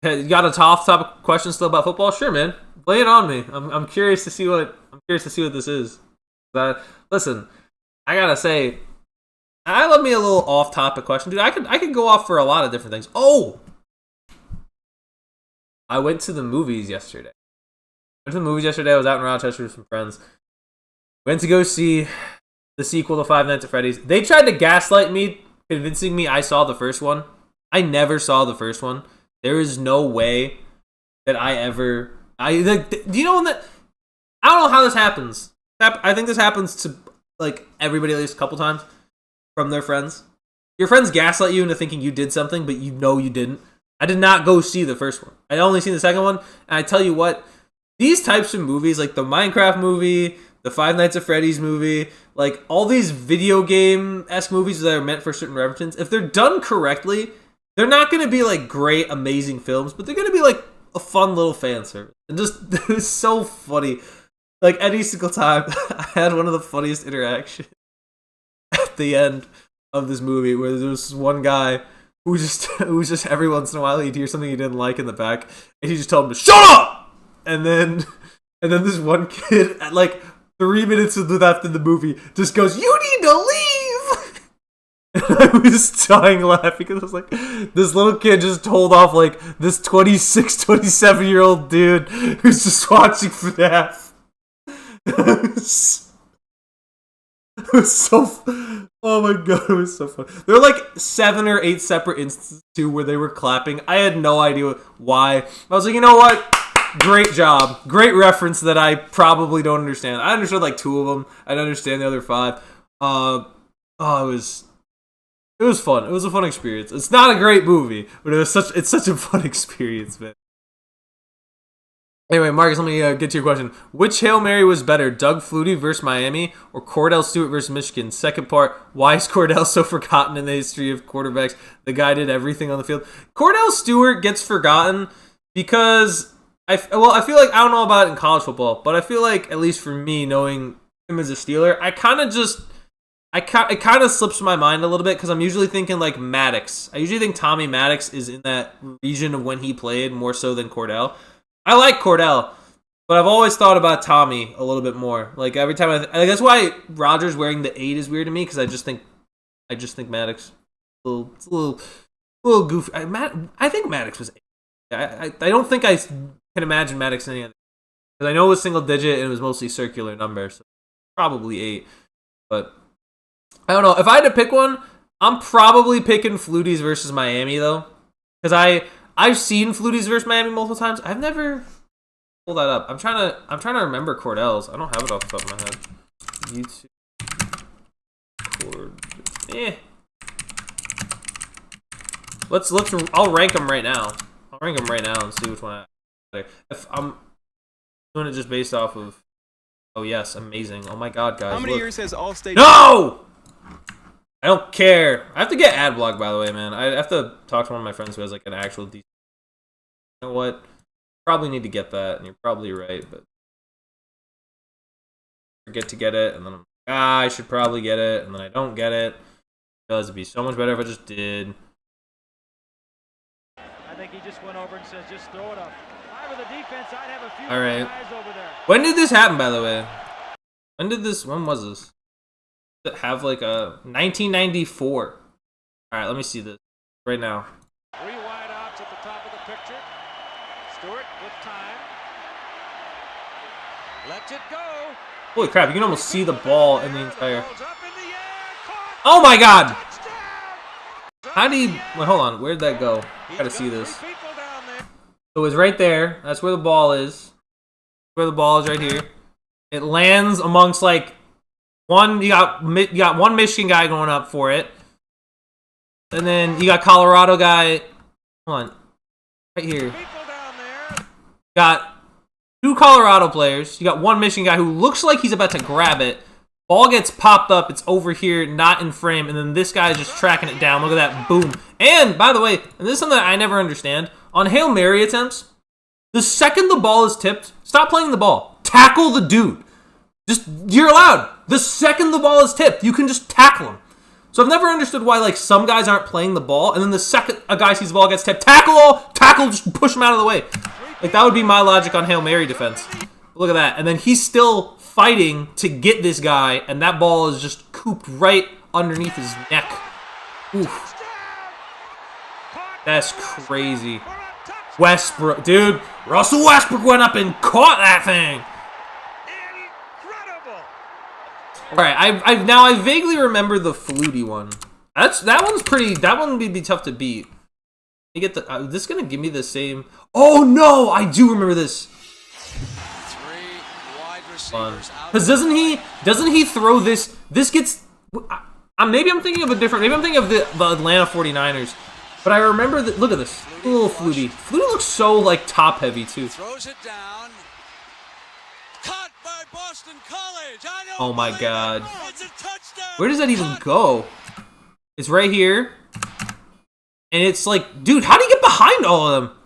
Hey, you got a topic question still about football? Sure, man. Lay it on me. I'm curious to see what this is. Listen, I gotta say, I love me a little off-topic question, dude. I could go off for a lot of different things. Oh, I went to the movies yesterday. I was out in Rochester with some friends. Went to go see the sequel to Five Nights at Freddy's. They tried to gaslight me, convincing me I saw the first one. I never saw the first one. There is no way that do you know when that? I don't know how this happens. I think this happens to like everybody at least a couple times from their friends. Your friends gaslight you into thinking you did something, but you know you didn't. I did not go see the first one. I only seen the second one, and I tell you what, these types of movies, like the Minecraft movie, the Five Nights at Freddy's movie, like all these video game-esque movies that are meant for certain references, if they're done correctly, they're not going to be like great, amazing films, but they're going to be like a fun little fan service. And just, it was so funny. Like any single time, I had one of the funniest interactions at the end of this movie where there was one guy who was just every once in a while he'd hear something he didn't like in the back, and he just told him to shut up. And then this one kid at like 3 minutes after the movie just goes, "You need to leave." And I was dying laughing because I was like, this little kid just told off like this 26, 27-year-old dude who's just watching FNAF. It was so. Oh my god, it was so fun. There were like 7 or 8 separate instances too where they were clapping. I had no idea why. I was like, you know what? Great job. Great reference that I probably don't understand. I understood like 2 of them. I didn't understand the other 5. It was fun. It was a fun experience. It's not a great movie, but it's such a fun experience, man. Anyway, Marcus, let me get to your question. Which Hail Mary was better, Doug Flutie versus Miami or Cordell Stewart versus Michigan? Second part, why is Cordell so forgotten in the history of quarterbacks? The guy did everything on the field. Cordell Stewart gets forgotten because I feel like, I don't know about it in college football, but I feel like, at least for me, knowing him as a Steeler, it kind of slips my mind a little bit because I'm usually thinking like Maddox. I usually think Tommy Maddox is in that region of when he played more so than Cordell. I like Cordell, but I've always thought about Tommy a little bit more. Like every time that's why Rodgers wearing the 8 is weird to me because I just think Maddox it's a little goofy. I think Maddox was 8. I don't think I can imagine Maddox any other because I know it was single digit and it was mostly circular number, so probably 8. But I don't know if I had to pick one. I'm probably picking Flutie's versus Miami though, because I've seen Flutie's versus Miami multiple times. I've never pulled that up. I'm trying to remember Cordell's. I don't have it off the top of my head. YouTube. I'll rank them right now. I'll rank them right now and see which one if I'm doing it just based off of. Oh yes, amazing. Oh my god, guys. How many years has Allstate? No! I don't care. I have to get ad block, by the way, man. I have to talk to one of my friends who has like an actual decent. You know what? Probably need to get that, and you're probably right, but I forget to get it, and then I'm like, I should probably get it, and then I don't get it. I realize it'd be so much better if I just did. I think he just went over and says, just throw it up. If I were the defense, I'd have a few guys over there. When did this happen, by the way? When was this? Did it have like a 1994? Alright, let me see this right now. 3 wide outs at the top of the picture. Stewart with time. Lets it go. Holy crap, you can almost see the ball in the entire... Oh my god! How do you... Wait, hold on. Where'd that go? I gotta see this. So it's right there. That's where the ball is. Where the ball is right here. It lands amongst like one. You got one Michigan guy going up for it, and then you got Colorado guy. Hold on, right here. Got two Colorado players. You got one Michigan guy who looks like he's about to grab it. Ball gets popped up. It's over here, not in frame, and then this guy is just tracking it down. Look at that, boom! And by the way, and this is something that I never understand on Hail Mary attempts. The second the ball is tipped, stop playing the ball. Tackle the dude. You're allowed. The second the ball is tipped, you can just tackle him. So I've never understood why like some guys aren't playing the ball, and then the second a guy sees the ball gets tipped, tackle, just push him out of the way. Like that would be my logic on Hail Mary defense. Look at that. And then he's still fighting to get this guy, and that ball is just cooped right underneath his neck. Oof. That's crazy. Westbrook, dude. Russell Westbrook went up and caught that thing. Incredible. All right, I vaguely remember the Flutie one. That one's pretty. That one would be tough to beat. You get the. This is gonna give me the same. Oh no, I do remember this. Because doesn't he throw this? This gets. Maybe I'm thinking of a different. Maybe I'm thinking of the Atlanta 49ers. But I remember that. Look at this little Flutie. Flutie looks so like top heavy too. Throws it down. Caught by Boston College. Oh my god. Where does that even go? It's right here. And it's like, dude, how do you get behind all of them?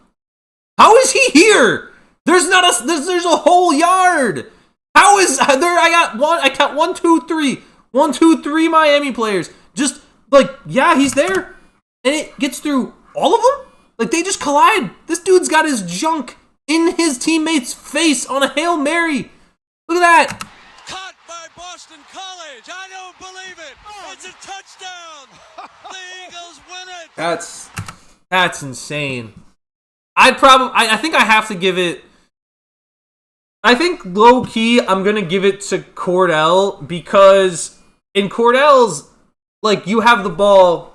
How is he here? There's a whole yard. How is there? I count 1, 2, 3. 1, 2, 3 Miami players. Just like, yeah, he's there. And it gets through all of them? Like, they just collide. This dude's got his junk in his teammate's face on a Hail Mary. Look at that. Caught by Boston College. I don't believe it. It's a touchdown. The Eagles win it. That's insane. I think I have to give it... I think low-key, I'm going to give it to Cordell because in Cordell's, like, you have the ball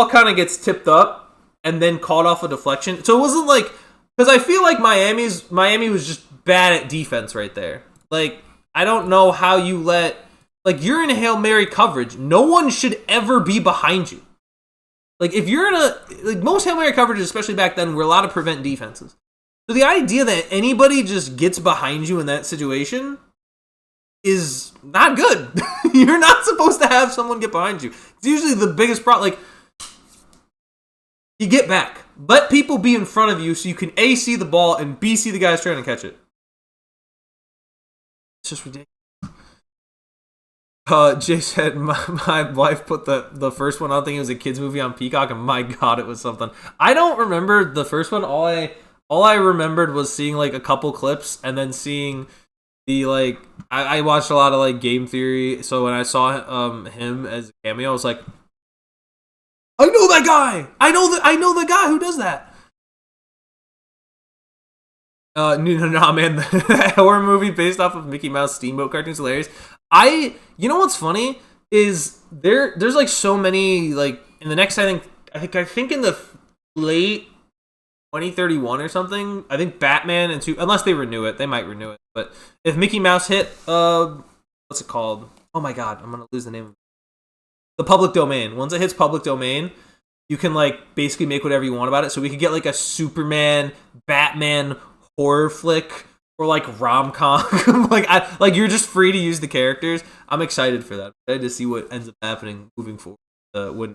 kind of gets tipped up and then caught off a deflection. So it wasn't like... Because I feel like Miami was just bad at defense right there. Like, I don't know how you let... Like, you're in a Hail Mary coverage. No one should ever be behind you. Like, if you're in a... Like, most Hail Mary coverages, especially back then, were allowed to prevent defenses. So the idea that anybody just gets behind you in that situation is not good. You're not supposed to have someone get behind you. It's usually the biggest problem. Like, you get back. Let people be in front of you so you can A, see the ball, and B, see the guys trying to catch it. It's just ridiculous. Jay said, my wife put the first one, I don't think it was a kid's movie on Peacock, and my god, it was something. I don't remember the first one. All I remembered was seeing, like, a couple clips and then seeing the, like... I watched a lot of, like, Game Theory, so when I saw him as a cameo, I was like, I know that guy! I know the guy who does that! No, man. That horror movie based off of Mickey Mouse Steamboat cartoons hilarious. You know what's funny? Is there's, like, so many, like, in the next, I think in the late... 2031 or something. I think Batman and unless they renew it, they might renew it. But if Mickey Mouse hit, what's it called? Oh my god, I'm gonna lose the name of it. The public domain. Once it hits public domain, you can like basically make whatever you want about it. So we could get like a Superman, Batman horror flick or like rom-com. like you're just free to use the characters. I'm excited for that. I'm excited to see what ends up happening moving forward.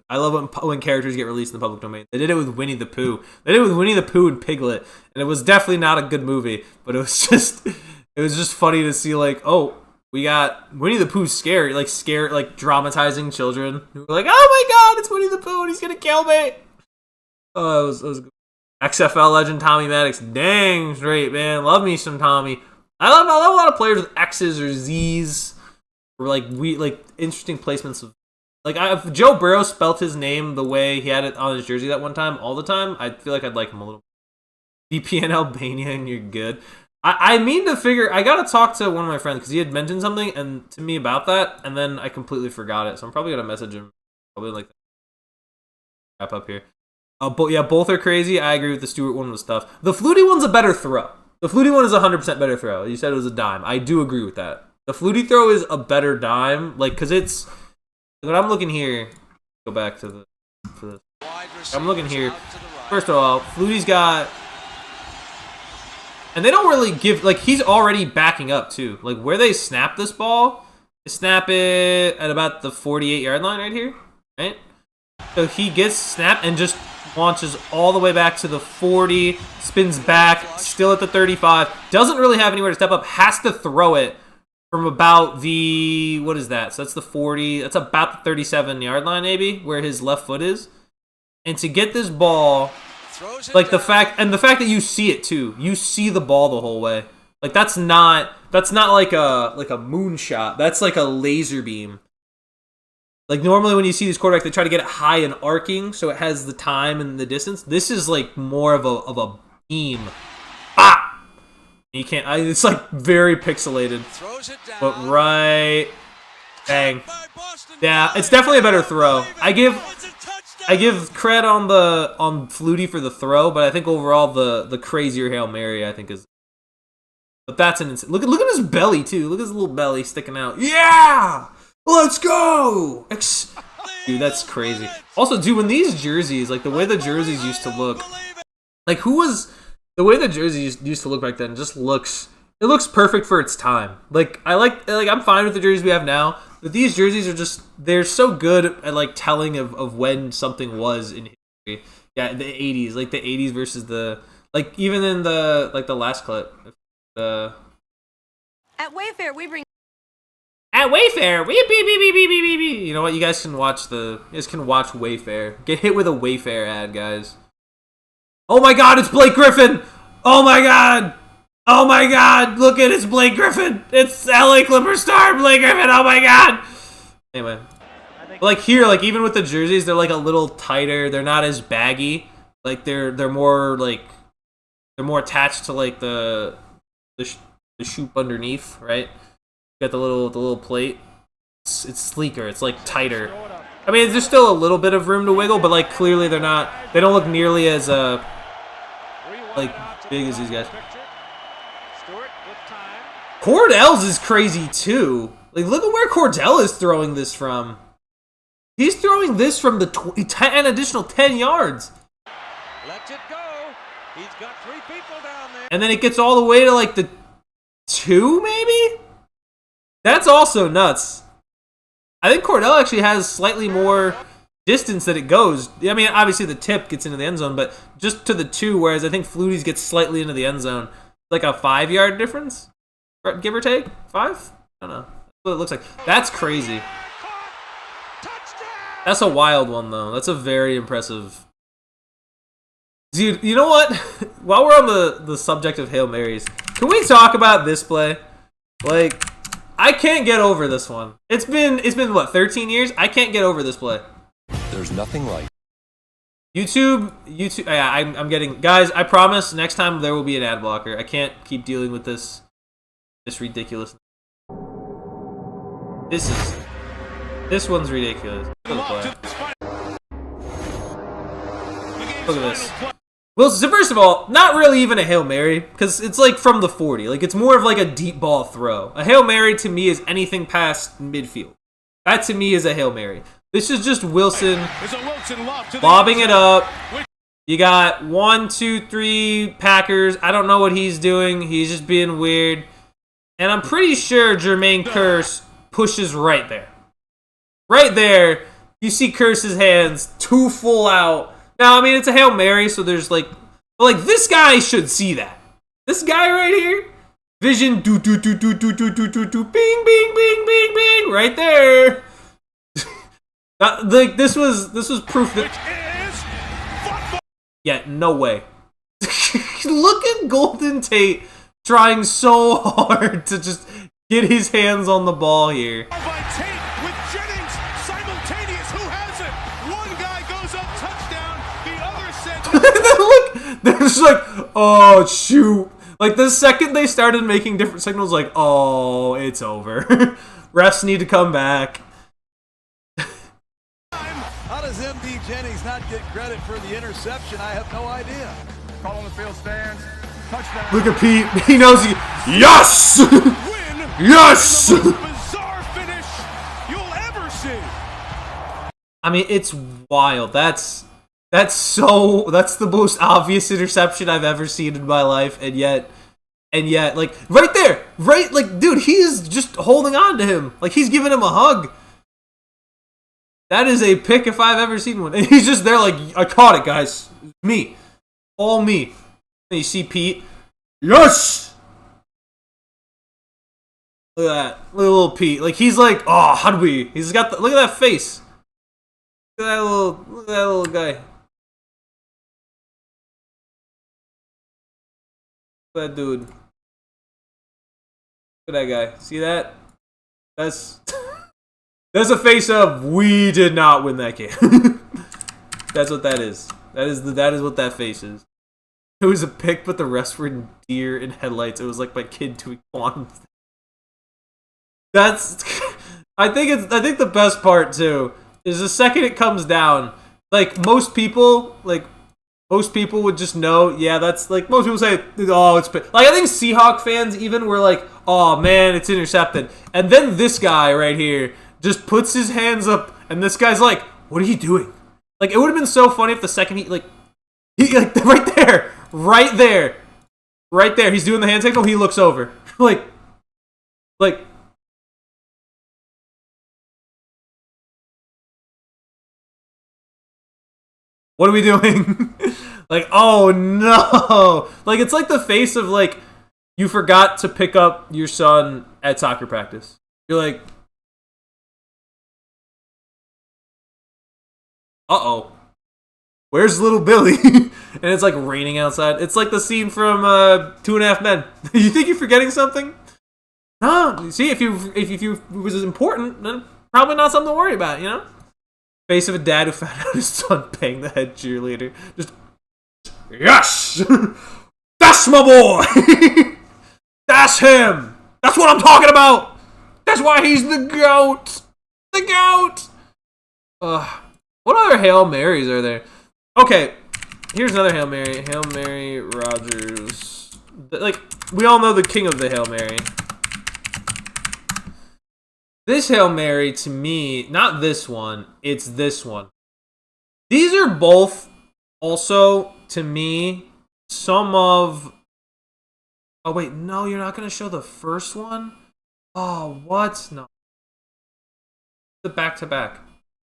I love when characters get released in the public domain. They did it with Winnie the Pooh. They did it with Winnie the Pooh and Piglet, and it was definitely not a good movie. But it was just funny to see like, oh, we got Winnie the Pooh scary, like dramatizing children who were like, oh my god, it's Winnie the Pooh and he's gonna kill me. Oh, it was good. XFL legend Tommy Maddox, dang straight man, love me some Tommy. I love a lot of players with X's or Z's, or like interesting placements of. Like, if Joe Burrow spelt his name the way he had it on his jersey that one time, all the time, I feel like I'd like him a little. VPN Albania and you're good. I mean to figure. I gotta talk to one of my friends because he had mentioned something and to me about that, and then I completely forgot it. So I'm probably gonna message him. Probably like wrap up here. But yeah, both are crazy. I agree with the Stewart one was tough. The Flutie one's a better throw. The Flutie one is 100% better throw. You said it was a dime. I do agree with that. The Flutie throw is a better dime, like because it's. When I'm looking here, go back to the. I'm looking here. First of all, Flutie's got. And they don't really give, like, he's already backing up, too. Like, where they snap this ball, they snap it at about the 48-yard line right here, right? So he gets snapped and just launches all the way back to the 40, spins back, still at the 35, doesn't really have anywhere to step up, has to throw it from about the, what is that? So that's the 40, that's about the 37-yard line, maybe, where his left foot is. And to get this ball... Like the fact that you see it too, you see the ball the whole way. Like that's not like a moonshot. That's like a laser beam. Like normally when you see these quarterbacks, they try to get it high and arcing so it has the time and the distance. This is like more of a beam. Ah! You can't. It's like very pixelated. But right, bang. Yeah, it's definitely a better throw. I give cred on Flutie for the throw, but I think overall the crazier Hail Mary I think is. But that's an insane. Look at his belly too. Look at his little belly sticking out. Yeah, let's go. Dude, that's crazy. Also, dude, when these jerseys, like the way the jerseys used to look, like the way the jerseys used to look back then, just looks. It looks perfect for its time. Like I'm fine with the jerseys we have now, but these jerseys are they're so good at like telling of when something was in history. Yeah, the 80s, like the 80s versus the like even in the like the last clip. At Wayfair we bring You know what? You guys can watch Wayfair. Get hit with a Wayfair ad, guys. Oh my God, it's Blake Griffin. Oh my God. Oh my God, look at it's Blake Griffin. It's LA Clippers star Blake Griffin. Oh my God. Anyway. Like here, like even with the jerseys, they're like a little tighter. They're not as baggy. Like they're more attached to like the shoop underneath, right? You got the little plate. It's sleeker. It's like tighter. I mean, there's still a little bit of room to wiggle, but like clearly they don't look nearly as like big as these guys. Cordell's is crazy too. Like, look at where Cordell is throwing this from. He's throwing this from the an additional 10 yards. Let it go. He's got 3 people down there. And then it gets all the way to like the 2, maybe? That's also nuts. I think Cordell actually has slightly more distance that it goes. I mean, obviously the tip gets into the end zone, but just to the 2, whereas I think Flutie's gets slightly into the end zone. Like a 5-yard difference? Give or take? 5? I don't know. That's what it looks like. That's crazy. That's a wild one, though. That's a very impressive. Dude, you know what? While we're on the subject of Hail Marys, can we talk about this play? Like, I can't get over this one. It's been what, 13 years? I can't get over this play. There's nothing like YouTube. Yeah, I'm getting, guys. I promise next time there will be an ad blocker. I can't keep dealing with this ridiculous. This one's ridiculous. Look at this. Well, so first of all, not really even a Hail Mary, because it's like from the 40. Like, it's more of like a deep ball throw. A Hail Mary to me is anything past midfield. That to me is a Hail Mary. This is just Wilson lobbing it up. You got 1, 2, 3 Packers. I don't know what he's doing. He's just being weird. And I'm pretty sure Jermaine Kearse pushes right there. Right there, you see Kearse's hands, 2 full out. Now, I mean, it's a Hail Mary, so there's like this guy should see that. This guy right here, vision, do, bing, bing, bing, bing, bing, right there. Like this was proof that. Yeah, no way. Look at Golden Tate trying so hard to just get his hands on the ball here. Look, It's like, oh, shoot. Like, the second they started making different signals, like, oh, it's over. Refs need to come back. How does M.D. Jennings not get credit for the interception? I have no idea. Call on the field stands. Touchdown. Look at Pete. He knows he... Yes! Yes! The most bizarre finish you'll ever see. I mean, it's wild. That's the most obvious interception I've ever seen in my life, and yet, like, right there, right, like, dude, he is just holding on to him, like, he's giving him a hug. That is a pick if I've ever seen one, and he's just there, like, I caught it, guys, me, all me. And you see Pete, yes. Look at that, look at little Pete, like, he's like, oh, how do we? He's got look at that face. Look at that little guy. That dude. Look at that guy. See that? That's a face of we did not win that game. That's what that is. That is what that face is. It was a pick, but the rest were in deer in headlights. It was like my kid doing quantum. That's. I think the best part too is the second it comes down. Like most people would just know. Yeah, that's like most people say. Oh, it's like I think Seahawk fans even were like, oh man, it's intercepted. And then this guy right here just puts his hands up, and this guy's like, what are you doing? Like it would have been so funny if the second he like right there, he's doing the hand signal. He looks over, like. What are we doing? Like, oh no. Like, it's like the face of, like, you forgot to pick up your son at soccer practice. You're like, uh-oh. Where's little Billy? And it's, like, raining outside. It's like the scene from 2.5 Men. You think you're forgetting something? No. See, if you was important, then probably not something to worry about, you know? Face of a dad who found out his son paying the head cheerleader. Just, yes! That's my boy! That's him! That's what I'm talking about! That's why he's the GOAT! The GOAT! What other Hail Marys are there? Okay, here's another Hail Mary. Hail Mary Rodgers. Like, we all know the king of the Hail Mary. This Hail Mary, to me, not this one, it's this one. These are both, also, to me, some of... Oh, wait, no, you're not going to show the first one? Oh, what? No. The back-to-back.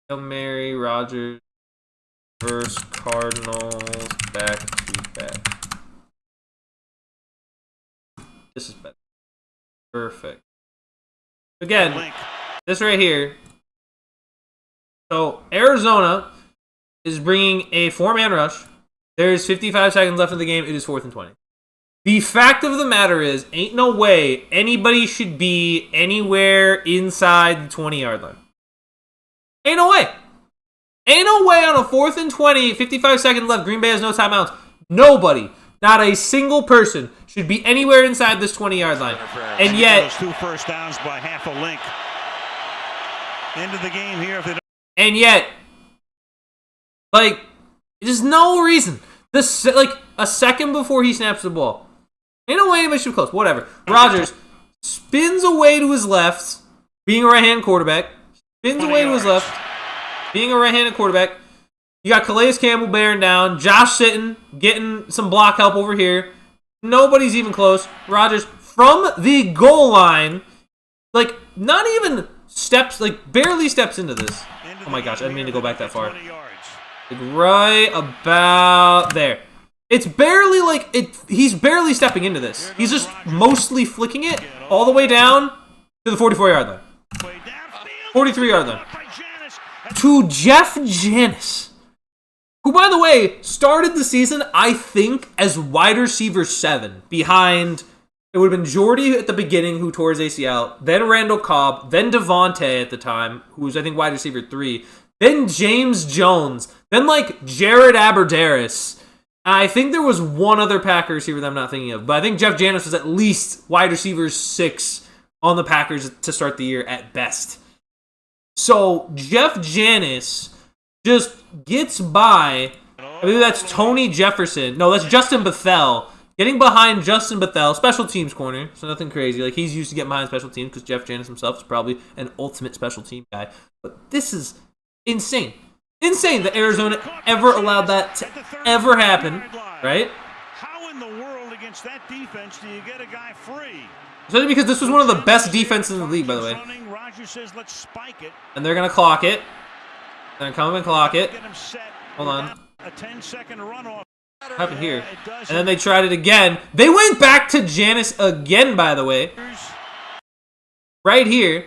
Hail Mary, Rodgers, versus Cardinals, back-to-back. This is better. Perfect. Again, this right here. So, Arizona is bringing a 4-man rush. There's 55 seconds left in the game. It is 4th and 20. The fact of the matter is, ain't no way anybody should be anywhere inside the 20-yard line. Ain't no way. Ain't no way on a 4th and 20, 55 seconds left. Green Bay has no timeouts. Nobody, not a single person, should be anywhere inside this 20-yard line. And yet, those 2 first downs by half a link into the game here. If they don't. And yet, like, there's no reason. Like a second before he snaps the ball, ain't no way anybody should be close. Whatever. Rodgers spins away to his left, being a right-hand quarterback. Spins away to his left, being a right-handed quarterback. You got Calais Campbell bearing down. Josh sitting, getting some block help over here. Nobody's even close. Rodgers from the goal line, like not even steps, like barely steps into this. Oh my gosh, I didn't mean to go back that far. Like right about there. It's barely like it. He's barely stepping into this. He's just mostly flicking it all the way down to the 44-yard line. 43-yard line. To Jeff Janis, who, by the way, started the season, I think, as wide receiver 7 behind, it would have been Jordy at the beginning who tore his ACL, then Randall Cobb, then Devontae at the time, who was, I think, wide receiver 3, then James Jones, then, like, Jared Abbrederis, I think there was one other Packer receiver that I'm not thinking of, but I think Jeff Janis was at least wide receiver 6 on the Packers to start the year at best. So Jeff Janis just gets by. I believe that's Tony Jefferson. No, that's Justin Bethel. Getting behind Justin Bethel, special teams corner, so nothing crazy. Like, he's used to getting behind special teams because Jeff Janis himself is probably an ultimate special team guy. But this is insane. Insane that Arizona ever allowed that to ever happen, right? How in the world against that defense do you get a guy free? Especially because this was one of the best defenses in the league, by the way. Roger says, let's spike it. And they're going to clock it. They're going to come up and clock it. Hold on. A 10-second runoff. What happened here? And then they tried it again. They went back to Janis again, by the way. Right here.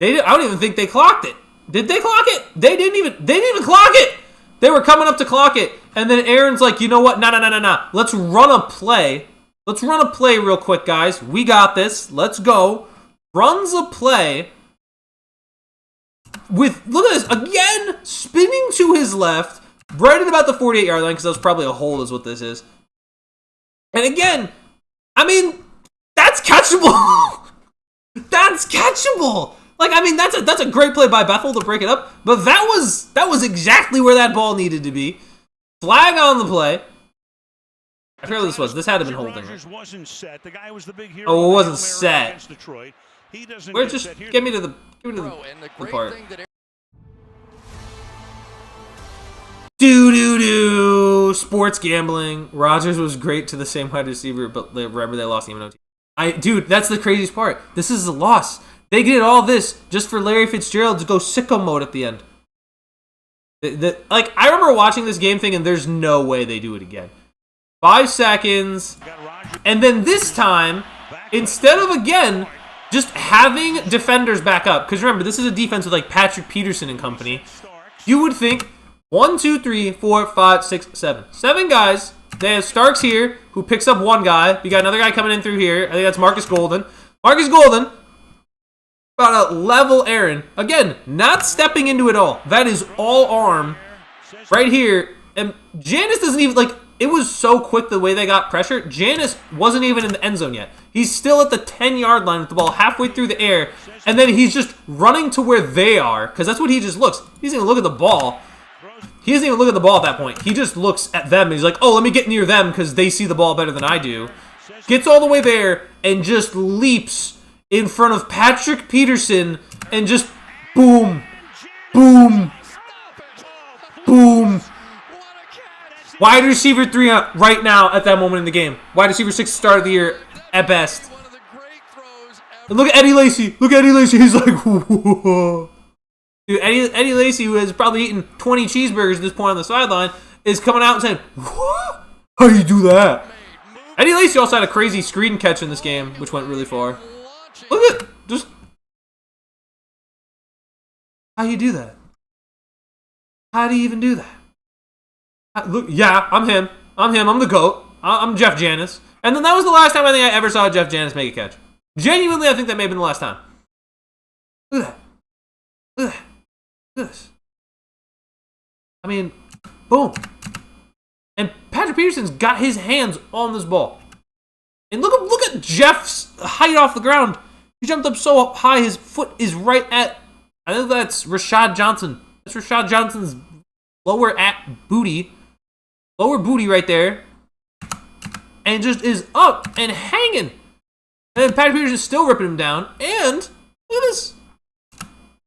I don't even think they clocked it. Did they clock it? They didn't even clock it. They were coming up to clock it. And then Aaron's like, you know what? No. Let's run a play. Let's run a play real quick, guys. We got this. Let's go. Runs a play with, look at this, again, spinning to his left, right at about the 48-yard line, because that was probably a hold is what this is. And again, I mean, that's catchable. That's catchable. Like, I mean, that's a great play by Bethel to break it up, but that was exactly where that ball needed to be. Flag on the play. I forget what this was. This had to have been holding. Wasn't set. The guy was the big hero. Oh, it wasn't set. He doesn't Where just get me to the part. Sports gambling. Rodgers was great to the same wide receiver, but remember they lost even OT. Dude, that's the craziest part. This is a loss. They did all this just for Larry Fitzgerald to go sicko mode at the end. Like, I remember watching this game thinking there's no way they do it again. 5 seconds. And then this time, instead of again just having defenders back up, because remember, this is a defense with like Patrick Peterson and company, you would think 1, 2, 3, 4, 5, 6, 7. 7 guys. They have Starks here, who picks up one guy. You got another guy coming in through here. I think that's Marcus Golden. Marcus Golden about to level Aaron. Again, not stepping into it all. That is all arm right here. And Janis doesn't even, like, it was so quick the way they got pressure. Janis wasn't even in the end zone yet. He's still at the 10-yard line with the ball halfway through the air. And then he's just running to where they are, because that's what he just looks. He doesn't even look at the ball. He doesn't even look at the ball at that point. He just looks at them and he's like, oh, let me get near them because they see the ball better than I do. Gets all the way there and just leaps in front of Patrick Peterson and just boom, boom, boom. Wide receiver 3 right now at that moment in the game. Wide receiver 6 start of the year at best. And look at Eddie Lacy. Look at Eddie Lacy. He's like, whoa. Dude, Eddie Lacy, who has probably eaten 20 cheeseburgers at this point on the sideline, is coming out and saying, what? How do you do that? Eddie Lacy also had a crazy screen catch in this game, which went really far. Look at just how you do that. How do you even do that? Look, yeah, I'm him. I'm the GOAT. I'm Jeff Janis. And then that was the last time I think I ever saw Jeff Janis make a catch. Genuinely, I think that may have been the last time. Look at that. Look at that. Look at this. I mean, boom. And Patrick Peterson's got his hands on this ball. And look at Jeff's height off the ground. He jumped up so high, his foot is right at, I think that's Rashad Johnson. That's Rashad Johnson's lower booty right there. And just is up and hanging. And then Patrick Peterson's still ripping him down. And look at this.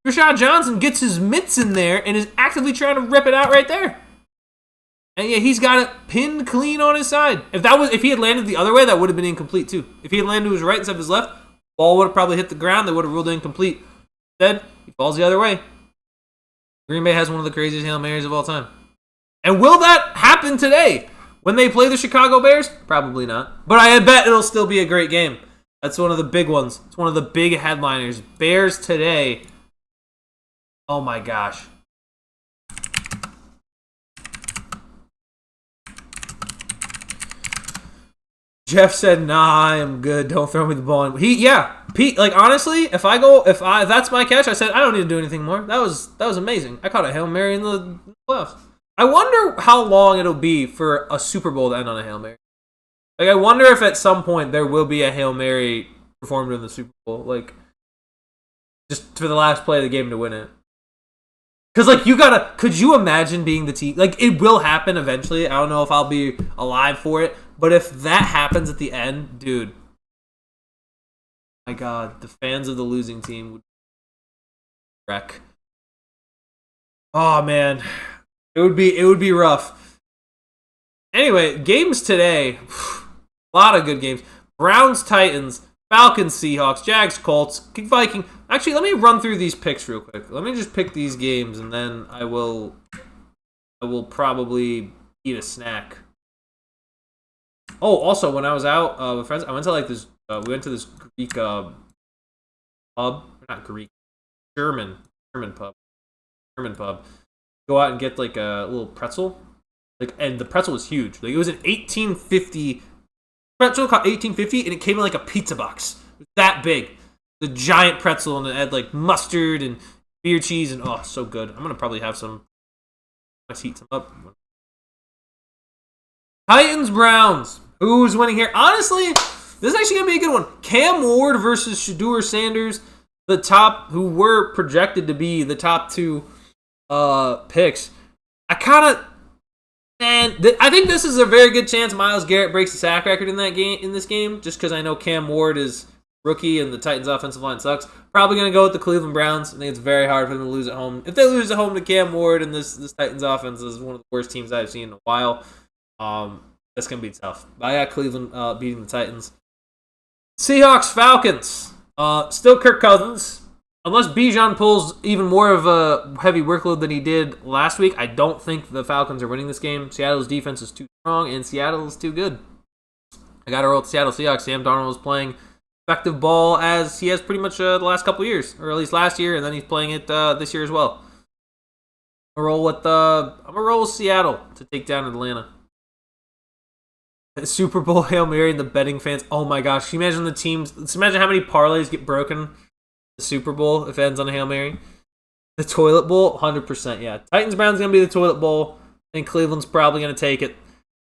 Rashad Johnson gets his mitts in there and is actively trying to rip it out right there. And yeah, he's got it pinned clean on his side. If he had landed the other way, that would have been incomplete too. If he had landed to his right instead of his left, ball would have probably hit the ground. They would have ruled it incomplete. Instead, he falls the other way. Green Bay has one of the craziest Hail Marys of all time. And will that happen today when they play the Chicago Bears? Probably not. But I bet it'll still be a great game. That's one of the big ones. It's one of the big headliners. Bears today. Oh my gosh. Jeff said, nah, I am good. Don't throw me the ball. Pete, like, honestly, if that's my catch, I said, I don't need to do anything more. That was amazing. I caught a Hail Mary in the playoffs. I wonder how long it'll be for a Super Bowl to end on a Hail Mary. Like, I wonder if at some point there will be a Hail Mary performed in the Super Bowl. Like, just for the last play of the game to win it. Because, like, could you imagine being the team? Like, it will happen eventually. I don't know if I'll be alive for it. But if that happens at the end, dude. My God, the fans of the losing team would wreck. Oh, man. It would be rough. Anyway, games today. A lot of good games. Browns, Titans, Falcons, Seahawks, Jags, Colts, Viking. Actually, let me run through these picks real quick. Let me just pick these games, and then I will probably eat a snack. Oh, also, when I was out with friends, I went to like this. We went to this Greek pub. Not Greek, German pub. Go out and get like a little pretzel. Like, and the pretzel was huge. Like, it was an 1850 pretzel, called 1850, and it came in like a pizza box. It was that big. The giant pretzel, and it had like mustard and beer cheese, and oh, so good. I'm gonna probably have some. Let's heat some up. Titans, Browns. Who's winning here? Honestly, this is actually gonna be a good one. Cam Ward versus Shedeur Sanders, who were projected to be the top two picks. I think this is a very good chance Myles Garrett breaks the sack record in this game, just because I know Cam Ward is rookie and the Titans offensive line sucks. Probably going to go with the Cleveland Browns. I think it's very hard for them to lose at home. If they lose at home to Cam Ward, and this Titans offense is one of the worst teams I've seen in a while, that's going to be tough. I got Cleveland beating the Titans. Seahawks, Falcons. Still Kirk Cousins. Unless Bijan pulls even more of a heavy workload than he did last week, I don't think the Falcons are winning this game. Seattle's defense is too strong, and Seattle is too good. I got to roll with the Seattle Seahawks. Sam Darnold is playing effective ball as he has pretty much the last couple years, or at least last year, and then he's playing it this year as well. I'm gonna roll with Seattle to take down Atlanta. Super Bowl Hail Mary and the betting fans. Oh my gosh, can you imagine the teams? Let's imagine how many parlays get broken. The Super Bowl if it ends on a Hail Mary. The toilet bowl, 100%. Yeah, Titans Browns gonna be the toilet bowl, and Cleveland's probably gonna take it.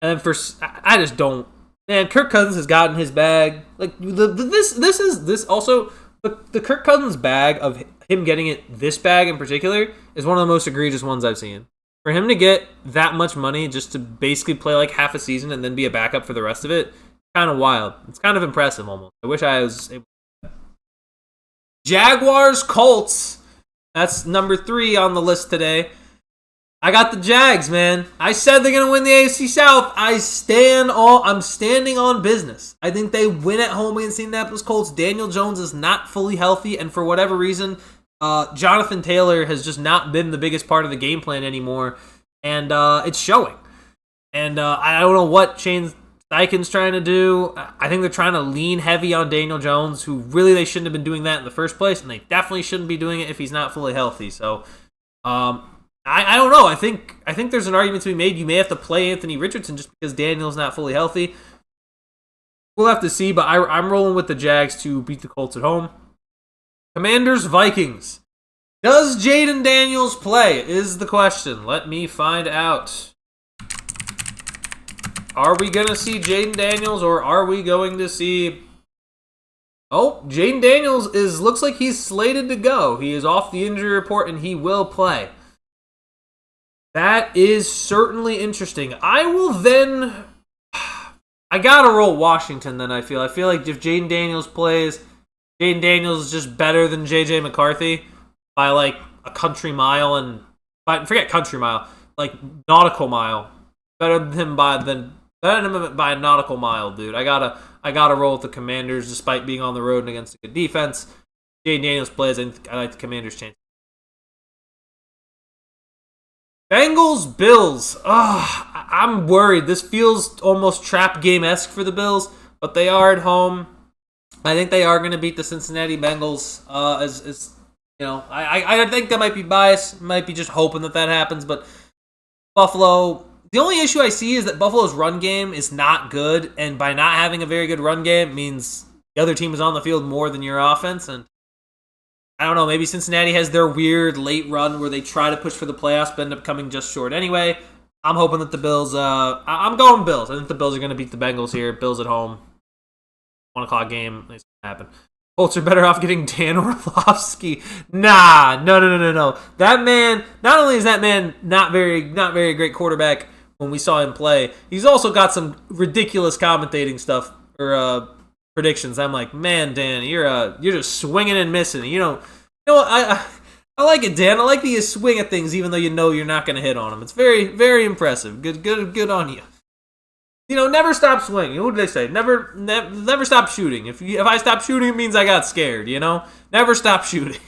And then I just don't. Man, Kirk Cousins has gotten his bag. Like this also the Kirk Cousins bag of him getting this bag in particular is one of the most egregious ones I've seen. For him to get that much money just to basically play like half a season and then be a backup for the rest of it, kind of wild. It's kind of impressive almost. I wish I was able. Jaguars, Colts. That's number 3 on the list today. I got the Jags, man. I said they're going to win the AFC South. I'm standing on business. I think they win at home against the Indianapolis Colts. Daniel Jones is not fully healthy, and for whatever reason, Jonathan Taylor has just not been the biggest part of the game plan anymore, and it's showing. And I don't know what Shane Steichen's trying to do. I think they're trying to lean heavy on Daniel Jones, who really they shouldn't have been doing that in the first place, and they definitely shouldn't be doing it if he's not fully healthy. So, I don't know. I think there's an argument to be made. You may have to play Anthony Richardson just because Daniel's not fully healthy. We'll have to see, but I'm rolling with the Jags to beat the Colts at home. Commanders, Vikings. Does Jaden Daniels play is the question. Let me find out. Are we going to see Jaden Daniels, or are we going to see... Oh, Jaden Daniels looks like he's slated to go. He is off the injury report, and he will play. That is certainly interesting. I gotta roll Washington then, I feel. I feel like if Jaden Daniels plays, Jaden Daniels is just better than J.J. McCarthy by like a country mile, and forget country mile, like nautical mile. Better than him by a nautical mile, dude. I gotta roll with the Commanders despite being on the road and against a good defense. Jaden Daniels plays, and I like the Commanders' chance. Bengals, Bills. I'm worried. This feels almost trap game-esque for the Bills, but they are at home. I think they are going to beat the Cincinnati Bengals. I think that might be biased. Might be just hoping that happens. But Buffalo, the only issue I see is that Buffalo's run game is not good, and by not having a very good run game, it means the other team is on the field more than your offense. And I don't know, maybe Cincinnati has their weird late run where they try to push for the playoffs but end up coming just short anyway. I'm hoping that the Bills. I'm going Bills. I think the Bills are going to beat the Bengals here. Bills at home. 1 o'clock game. It's going to happen. Colts are better off getting Dan Orlovsky. Nah, no. That man. Not only is that man not very great quarterback when we saw him play, he's also got some ridiculous commentating stuff or predictions. I'm like, man, Dan, you're just swinging and missing. You know what? I like it, Dan. I like that you swing at things even though you know you're not going to hit on them. It's very, very impressive. Good on you. You know, never stop swinging. What did they say? Never stop shooting. If I stop shooting, it means I got scared. You know, never stop shooting.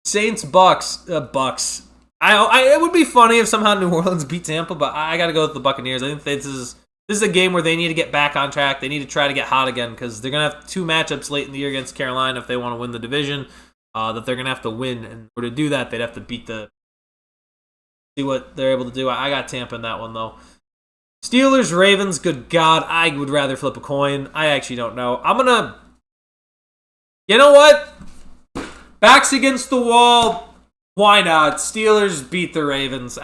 Saints Bucks. It would be funny if somehow New Orleans beat Tampa, but I got to go with the Buccaneers. I think this is a game where they need to get back on track. They need to try to get hot again because they're gonna have 2 matchups late in the year against Carolina if they want to win the division. That they're going to have to win. And in order to do that, they'd have to see what they're able to do. I got Tampa in that one, though. Steelers, Ravens, good God. I would rather flip a coin. I actually don't know. I'm going to... You know what? Backs against the wall. Why not? Steelers beat the Ravens.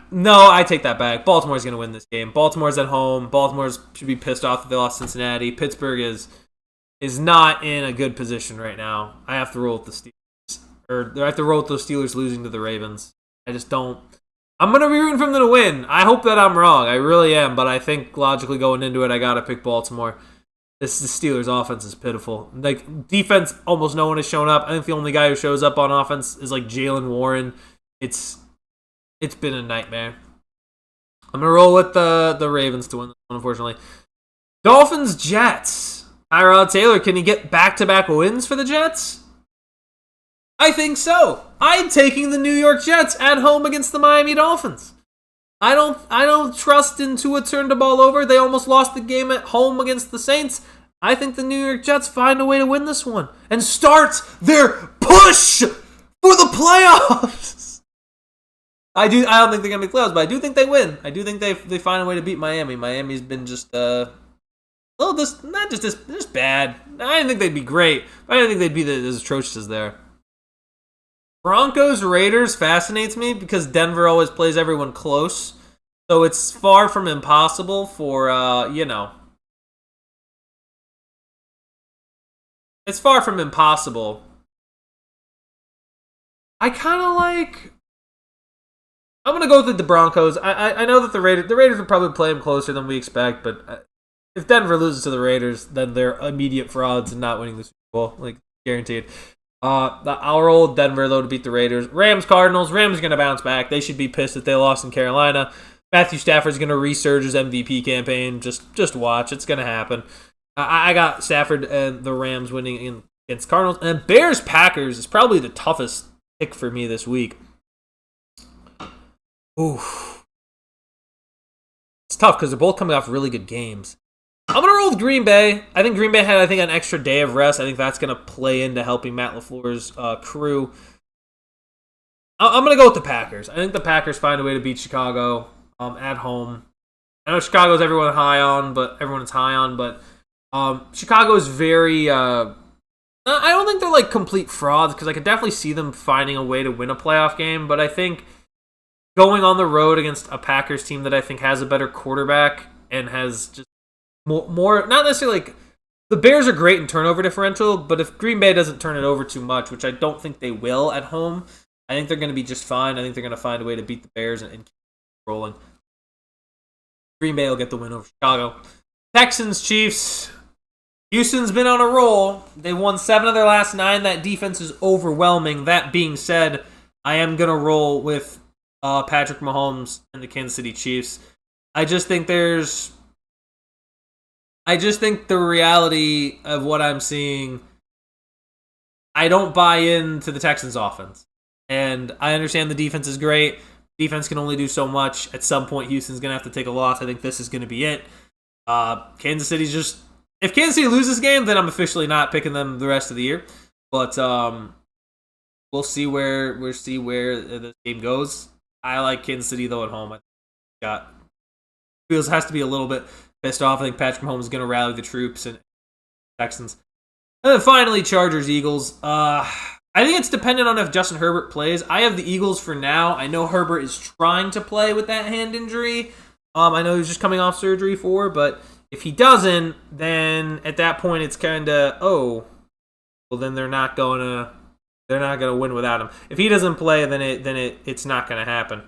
No, I take that back. Baltimore's going to win this game. Baltimore's at home. Baltimore should be pissed off that they lost Cincinnati. Pittsburgh is not in a good position right now. I have to roll with the Steelers. Or I have to roll with those Steelers losing to the Ravens. I just don't. I'm going to be rooting for them to win. I hope that I'm wrong. I really am. But I think logically going into it, I got to pick Baltimore. The Steelers' offense is pitiful. Like, defense, almost no one has shown up. I think the only guy who shows up on offense is like Jalen Warren. It's been a nightmare. I'm going to roll with the Ravens to win this one, unfortunately. Dolphins, Jets. Tyrod Taylor, can he get back-to-back wins for the Jets? I think so. I'm taking the New York Jets at home against the Miami Dolphins. I don't trust in Tua turned the ball over. They almost lost the game at home against the Saints. I think the New York Jets find a way to win this one and start their push for the playoffs. I don't think they're gonna make playoffs, but I do think they win. I do think they find a way to beat Miami. Miami's been just just bad. I didn't think they'd be great, but I didn't think they'd be as atrocious as they are. Broncos Raiders fascinates me because Denver always plays everyone close, so it's far from impossible for it's far from impossible. I kind of like. I'm gonna go with the Broncos. I know that the Raiders will probably play them closer than we expect, but. If Denver loses to the Raiders, then they're immediate frauds and not winning the Super Bowl, like guaranteed. I'll roll with Denver though to beat the Raiders. Rams, Cardinals. Rams are gonna bounce back. They should be pissed if they lost in Carolina. Matthew Stafford's gonna resurge his MVP campaign. Just watch, it's gonna happen. I got Stafford and the Rams winning against Cardinals, and Bears Packers is probably the toughest pick for me this week. Oof, it's tough because they're both coming off really good games. I'm going to roll with Green Bay. I think Green Bay had, an extra day of rest. I think that's going to play into helping Matt LaFleur's crew. I'm going to go with the Packers. I think the Packers find a way to beat Chicago at home. I know Chicago's everyone's high on, but Chicago is very... I don't think they're like complete frauds because I could definitely see them finding a way to win a playoff game, but I think going on the road against a Packers team that I think has a better quarterback and has just more not necessarily like the Bears are great in turnover differential, but if Green Bay doesn't turn it over too much, which I don't think they will at home, I think they're going to be just fine. I think they're going to find a way to beat the Bears and keep rolling. Green Bay will get the win over Chicago. Texans, Chiefs. Houston's been on a roll. They won 7 of their last 9. That defense is overwhelming. That being said, I am going to roll with Patrick Mahomes and the Kansas City Chiefs. I just think the reality of what I'm seeing, I don't buy into the Texans offense. And I understand the defense is great. Defense can only do so much. At some point, Houston's going to have to take a loss. I think this is going to be it. Kansas City's just... If Kansas City loses this game, then I'm officially not picking them the rest of the year. But we'll see where this game goes. I like Kansas City, though, at home. I got Fields has to be a little bit pissed off. I think Patrick Mahomes is going to rally the troops and Texans. And then finally, Chargers, Eagles. I I think it's dependent on if Justin Herbert plays. I have the Eagles for now. I know Herbert is trying to play with that hand injury. I know he's just coming off surgery but if he doesn't, then at that point it's kind of, well then they're not gonna win without him. If he doesn't play, then it's not gonna happen.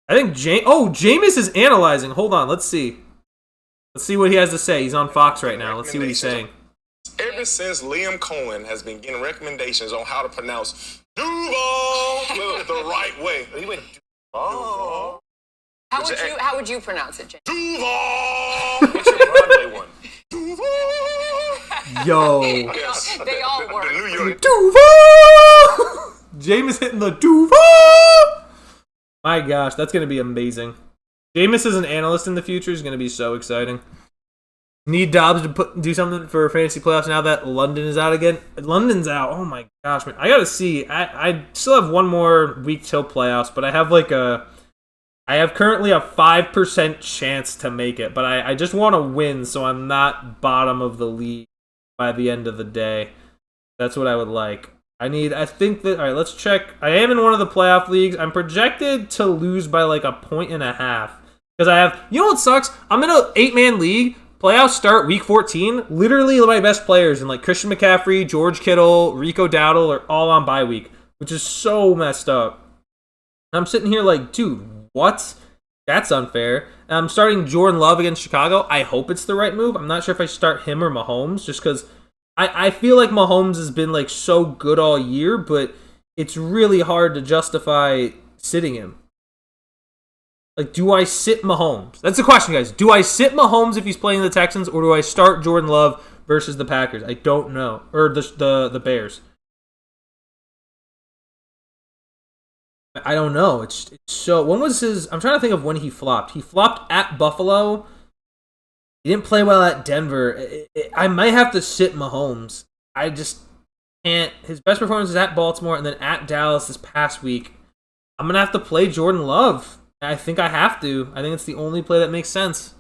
I think Jameis is analyzing. Hold on, let's see. Let's see what he has to say. He's on Fox right now. Let's see what he's saying. Ever since Liam Cohen has been getting recommendations on how to pronounce Duval the right way. He went Duval. How would you pronounce it, James? Duval. What's your Broadway one? Duval. Yo. Yes. They all work. The New York. Duval. Jameis hitting the Duval. My gosh, that's going to be amazing. Jameis as an analyst in the future is going to be so exciting. Need Dobbs to do something for fantasy playoffs now that London is out again. London's out. Oh my gosh, man! I gotta see. I still have one more week till playoffs, but I have currently a 5% chance to make it. But I just want to win, so I'm not bottom of the league by the end of the day. That's what I would like. All right, let's check. I am in one of the playoff leagues. I'm projected to lose by like 1.5 points because I have. You know what sucks? I'm in an 8-man league. Playoffs start week 14. Literally, my best players in like Christian McCaffrey, George Kittle, Rico Dowdle are all on bye week, which is so messed up. I'm sitting here like, dude, what? That's unfair. And I'm starting Jordan Love against Chicago. I hope it's the right move. I'm not sure if I start him or Mahomes, just because I feel like Mahomes has been like so good all year, but it's really hard to justify sitting him. Like, do I sit Mahomes? That's the question, guys. Do I sit Mahomes if he's playing the Texans, or do I start Jordan Love versus the Packers? I don't know. Or the Bears. I don't know. It's so... When was his... I'm trying to think of when he flopped. He flopped at Buffalo. He didn't play well at Denver. I might have to sit Mahomes. I just can't... His best performance is at Baltimore and then at Dallas this past week. I'm going to have to play Jordan Love. I think I have to. I think it's the only play that makes sense.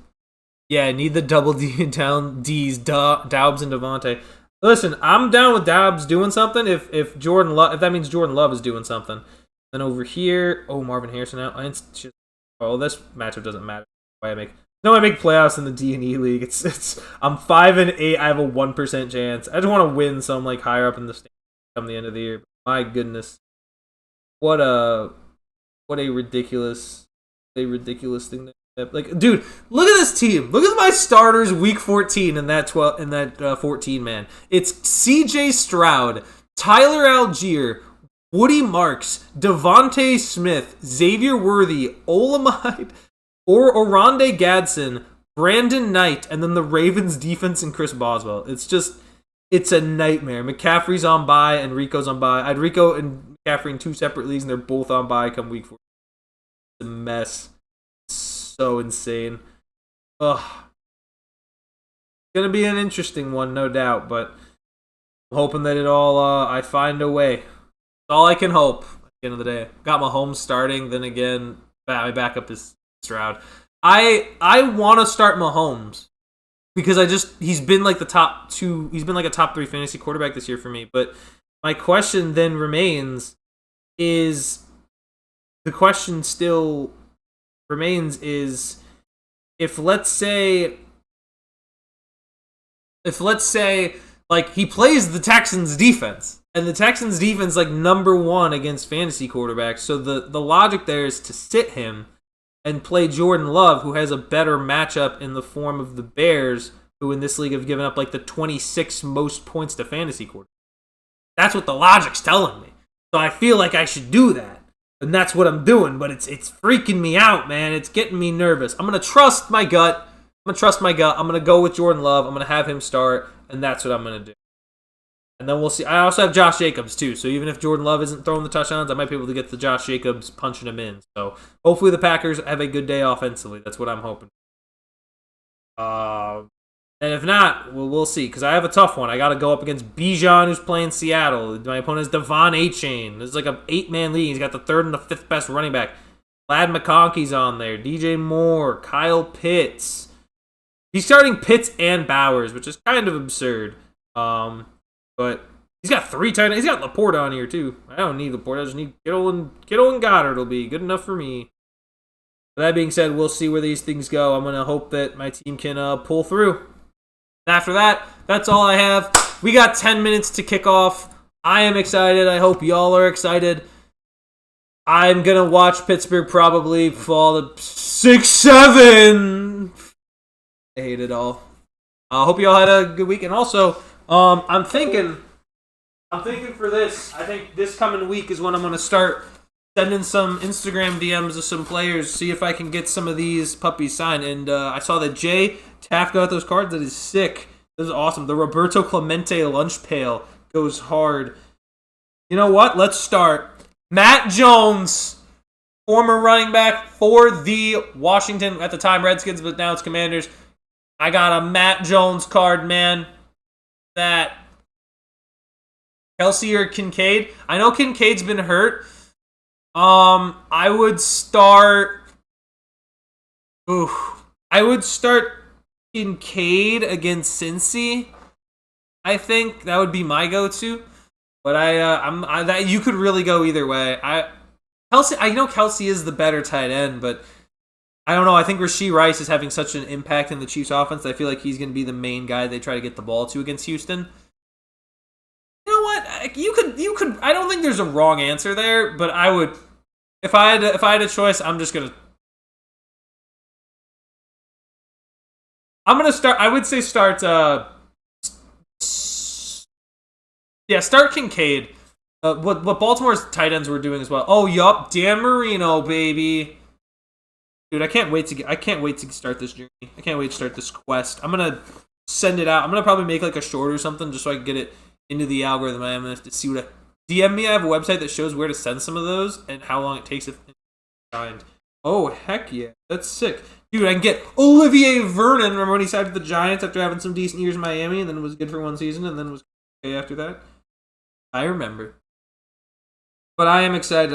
Yeah, I need the double D's, Doubs and Devontae. Listen, I'm down with Doubs doing something if that means Jordan Love is doing something. Then over here, Marvin Harrison out. This matchup doesn't matter. I make playoffs in the D&E league. I'm 5-8. I have a 1% chance. I just want to win, so I'm like higher up in the standings come the end of the year. My goodness, what a ridiculous thing to have. Like, dude, look at this team. Look at my starters week 14 in that 14 man. It's CJ Stroud, Tyler Algier, Woody Marks, Devontae Smith, Xavier Worthy, Olamide, or Oronde Gadsden, Brandon Knight, and then the Ravens defense and Chris Boswell. It's a nightmare. McCaffrey's on bye and Rico's on bye. I had Rico and McCaffrey in 2 separate leagues, and they're both on bye come week 4. It's a mess. It's so insane. Ugh. It's going to be an interesting one, no doubt, but I'm hoping that I find a way. That's all I can hope at the end of the day. Got Mahomes starting, then again, my backup is Stroud. I want to start Mahomes because he's been like a top 3 fantasy quarterback this year for me, but my question then remains is if let's say like he plays the Texans defense and the Texans defense like number 1 against fantasy quarterbacks, so the logic there is to sit him and play Jordan Love, who has a better matchup in the form of the Bears, who in this league have given up like the 26 most points to fantasy quarterbacks. That's what the logic's telling me. So I feel like I should do that. And that's what I'm doing, but it's freaking me out, man. It's getting me nervous. I'm going to trust my gut. I'm going to go with Jordan Love. I'm going to have him start, and that's what I'm going to do. And then we'll see. I also have Josh Jacobs, too. So even if Jordan Love isn't throwing the touchdowns, I might be able to get the Josh Jacobs punching him in. So hopefully the Packers have a good day offensively. That's what I'm hoping. And if not, we'll see. Because I have a tough one. I got to go up against Bijan, who's playing Seattle. My opponent is Devon Achane. This is like an 8-man league. He's got the 3rd and the 5th best running back. Ladd McConkey's on there. DJ Moore. Kyle Pitts. He's starting Pitts and Bowers, which is kind of absurd. But He's got 3 tight ends. He's got Laporta on here, too. I don't need Laporta. I just need Kittle and Goddard will be good enough for me. That being said, we'll see where these things go. I'm going to hope that my team can pull through. After that, that's all I have. We got 10 minutes to kick off. I am excited. I hope y'all are excited. I'm going to watch Pittsburgh probably fall to 6-7. I hate it all. I hope y'all had a good week. And also, I'm thinking for this. I think this coming week is when I'm going to start sending some Instagram DMs to some players, see if I can get some of these puppies signed. And I saw that Jay Taft got those cards. That is sick. This is awesome. The Roberto Clemente lunch pail goes hard. You know what? Let's start. Matt Jones, former running back for the Washington, at the time Redskins, but now it's Commanders. I got a Matt Jones card, man. That Kelsey or Kincaid. I know Kincaid's been hurt. I would start Kincaid against Cincy. I think that would be my go-to. But that you could really go either way. I know Kelsey is the better tight end, but I don't know. I think Rashee Rice is having such an impact in the Chiefs offense. I feel like he's going to be the main guy they try to get the ball to against Houston. You know what? You could. I don't think there's a wrong answer there, but I would, if I had a choice, I'm just gonna. I'm gonna start. I would say start. Start Kincaid. What Baltimore's tight ends were doing as well. Oh, yup, Dan Marino, baby. Dude, I can't wait to start this journey. I can't wait to start this quest. I'm gonna send it out. I'm gonna probably make like a short or something just so I can get it into the algorithm. I'm gonna have to see what. DM me. I have a website that shows where to send some of those and how long it takes to find. Oh heck yeah, that's sick, dude. I can get Olivier Vernon. Remember when he signed with the Giants after having some decent years in Miami, and then was good for one season, and then was okay after that. I remember. But I am excited.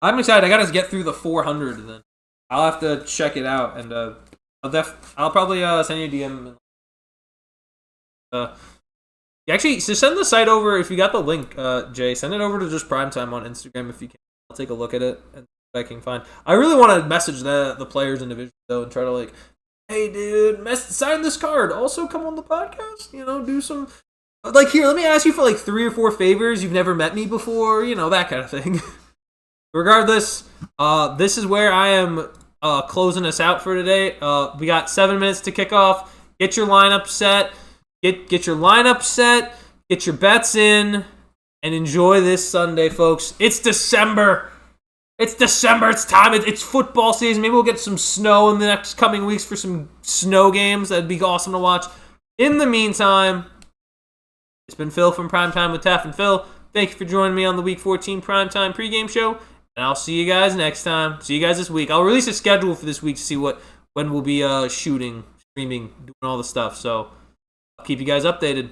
I'm excited. I gotta get through the 400, and then I'll have to check it out, and I'll probably send you a DM. Actually, so send the site over if you got the link, Jay. Send it over to just Primetime on Instagram if you can. I'll take a look at it and see what I can find. I really want to message the players individually though, and try to like, hey dude, sign this card. Also, come on the podcast. You know, do some. Like, here, let me ask you for like 3 or 4 favors. You've never met me before, you know, that kind of thing. Regardless, this is where I am closing us out for today. We got 7 minutes to kick off. Get your lineup set. Get your lineup set. Get your bets in. And enjoy this Sunday, folks. It's December. It's December. It's time. It's football season. Maybe we'll get some snow in the next coming weeks for some snow games. That'd be awesome to watch. In the meantime, it's been Phil from Primetime with Taff and Phil. Thank you for joining me on the Week 14 Primetime pregame show. And I'll see you guys next time. See you guys this week. I'll release a schedule for this week to see when we'll be shooting, streaming, doing all the stuff. So I'll keep you guys updated.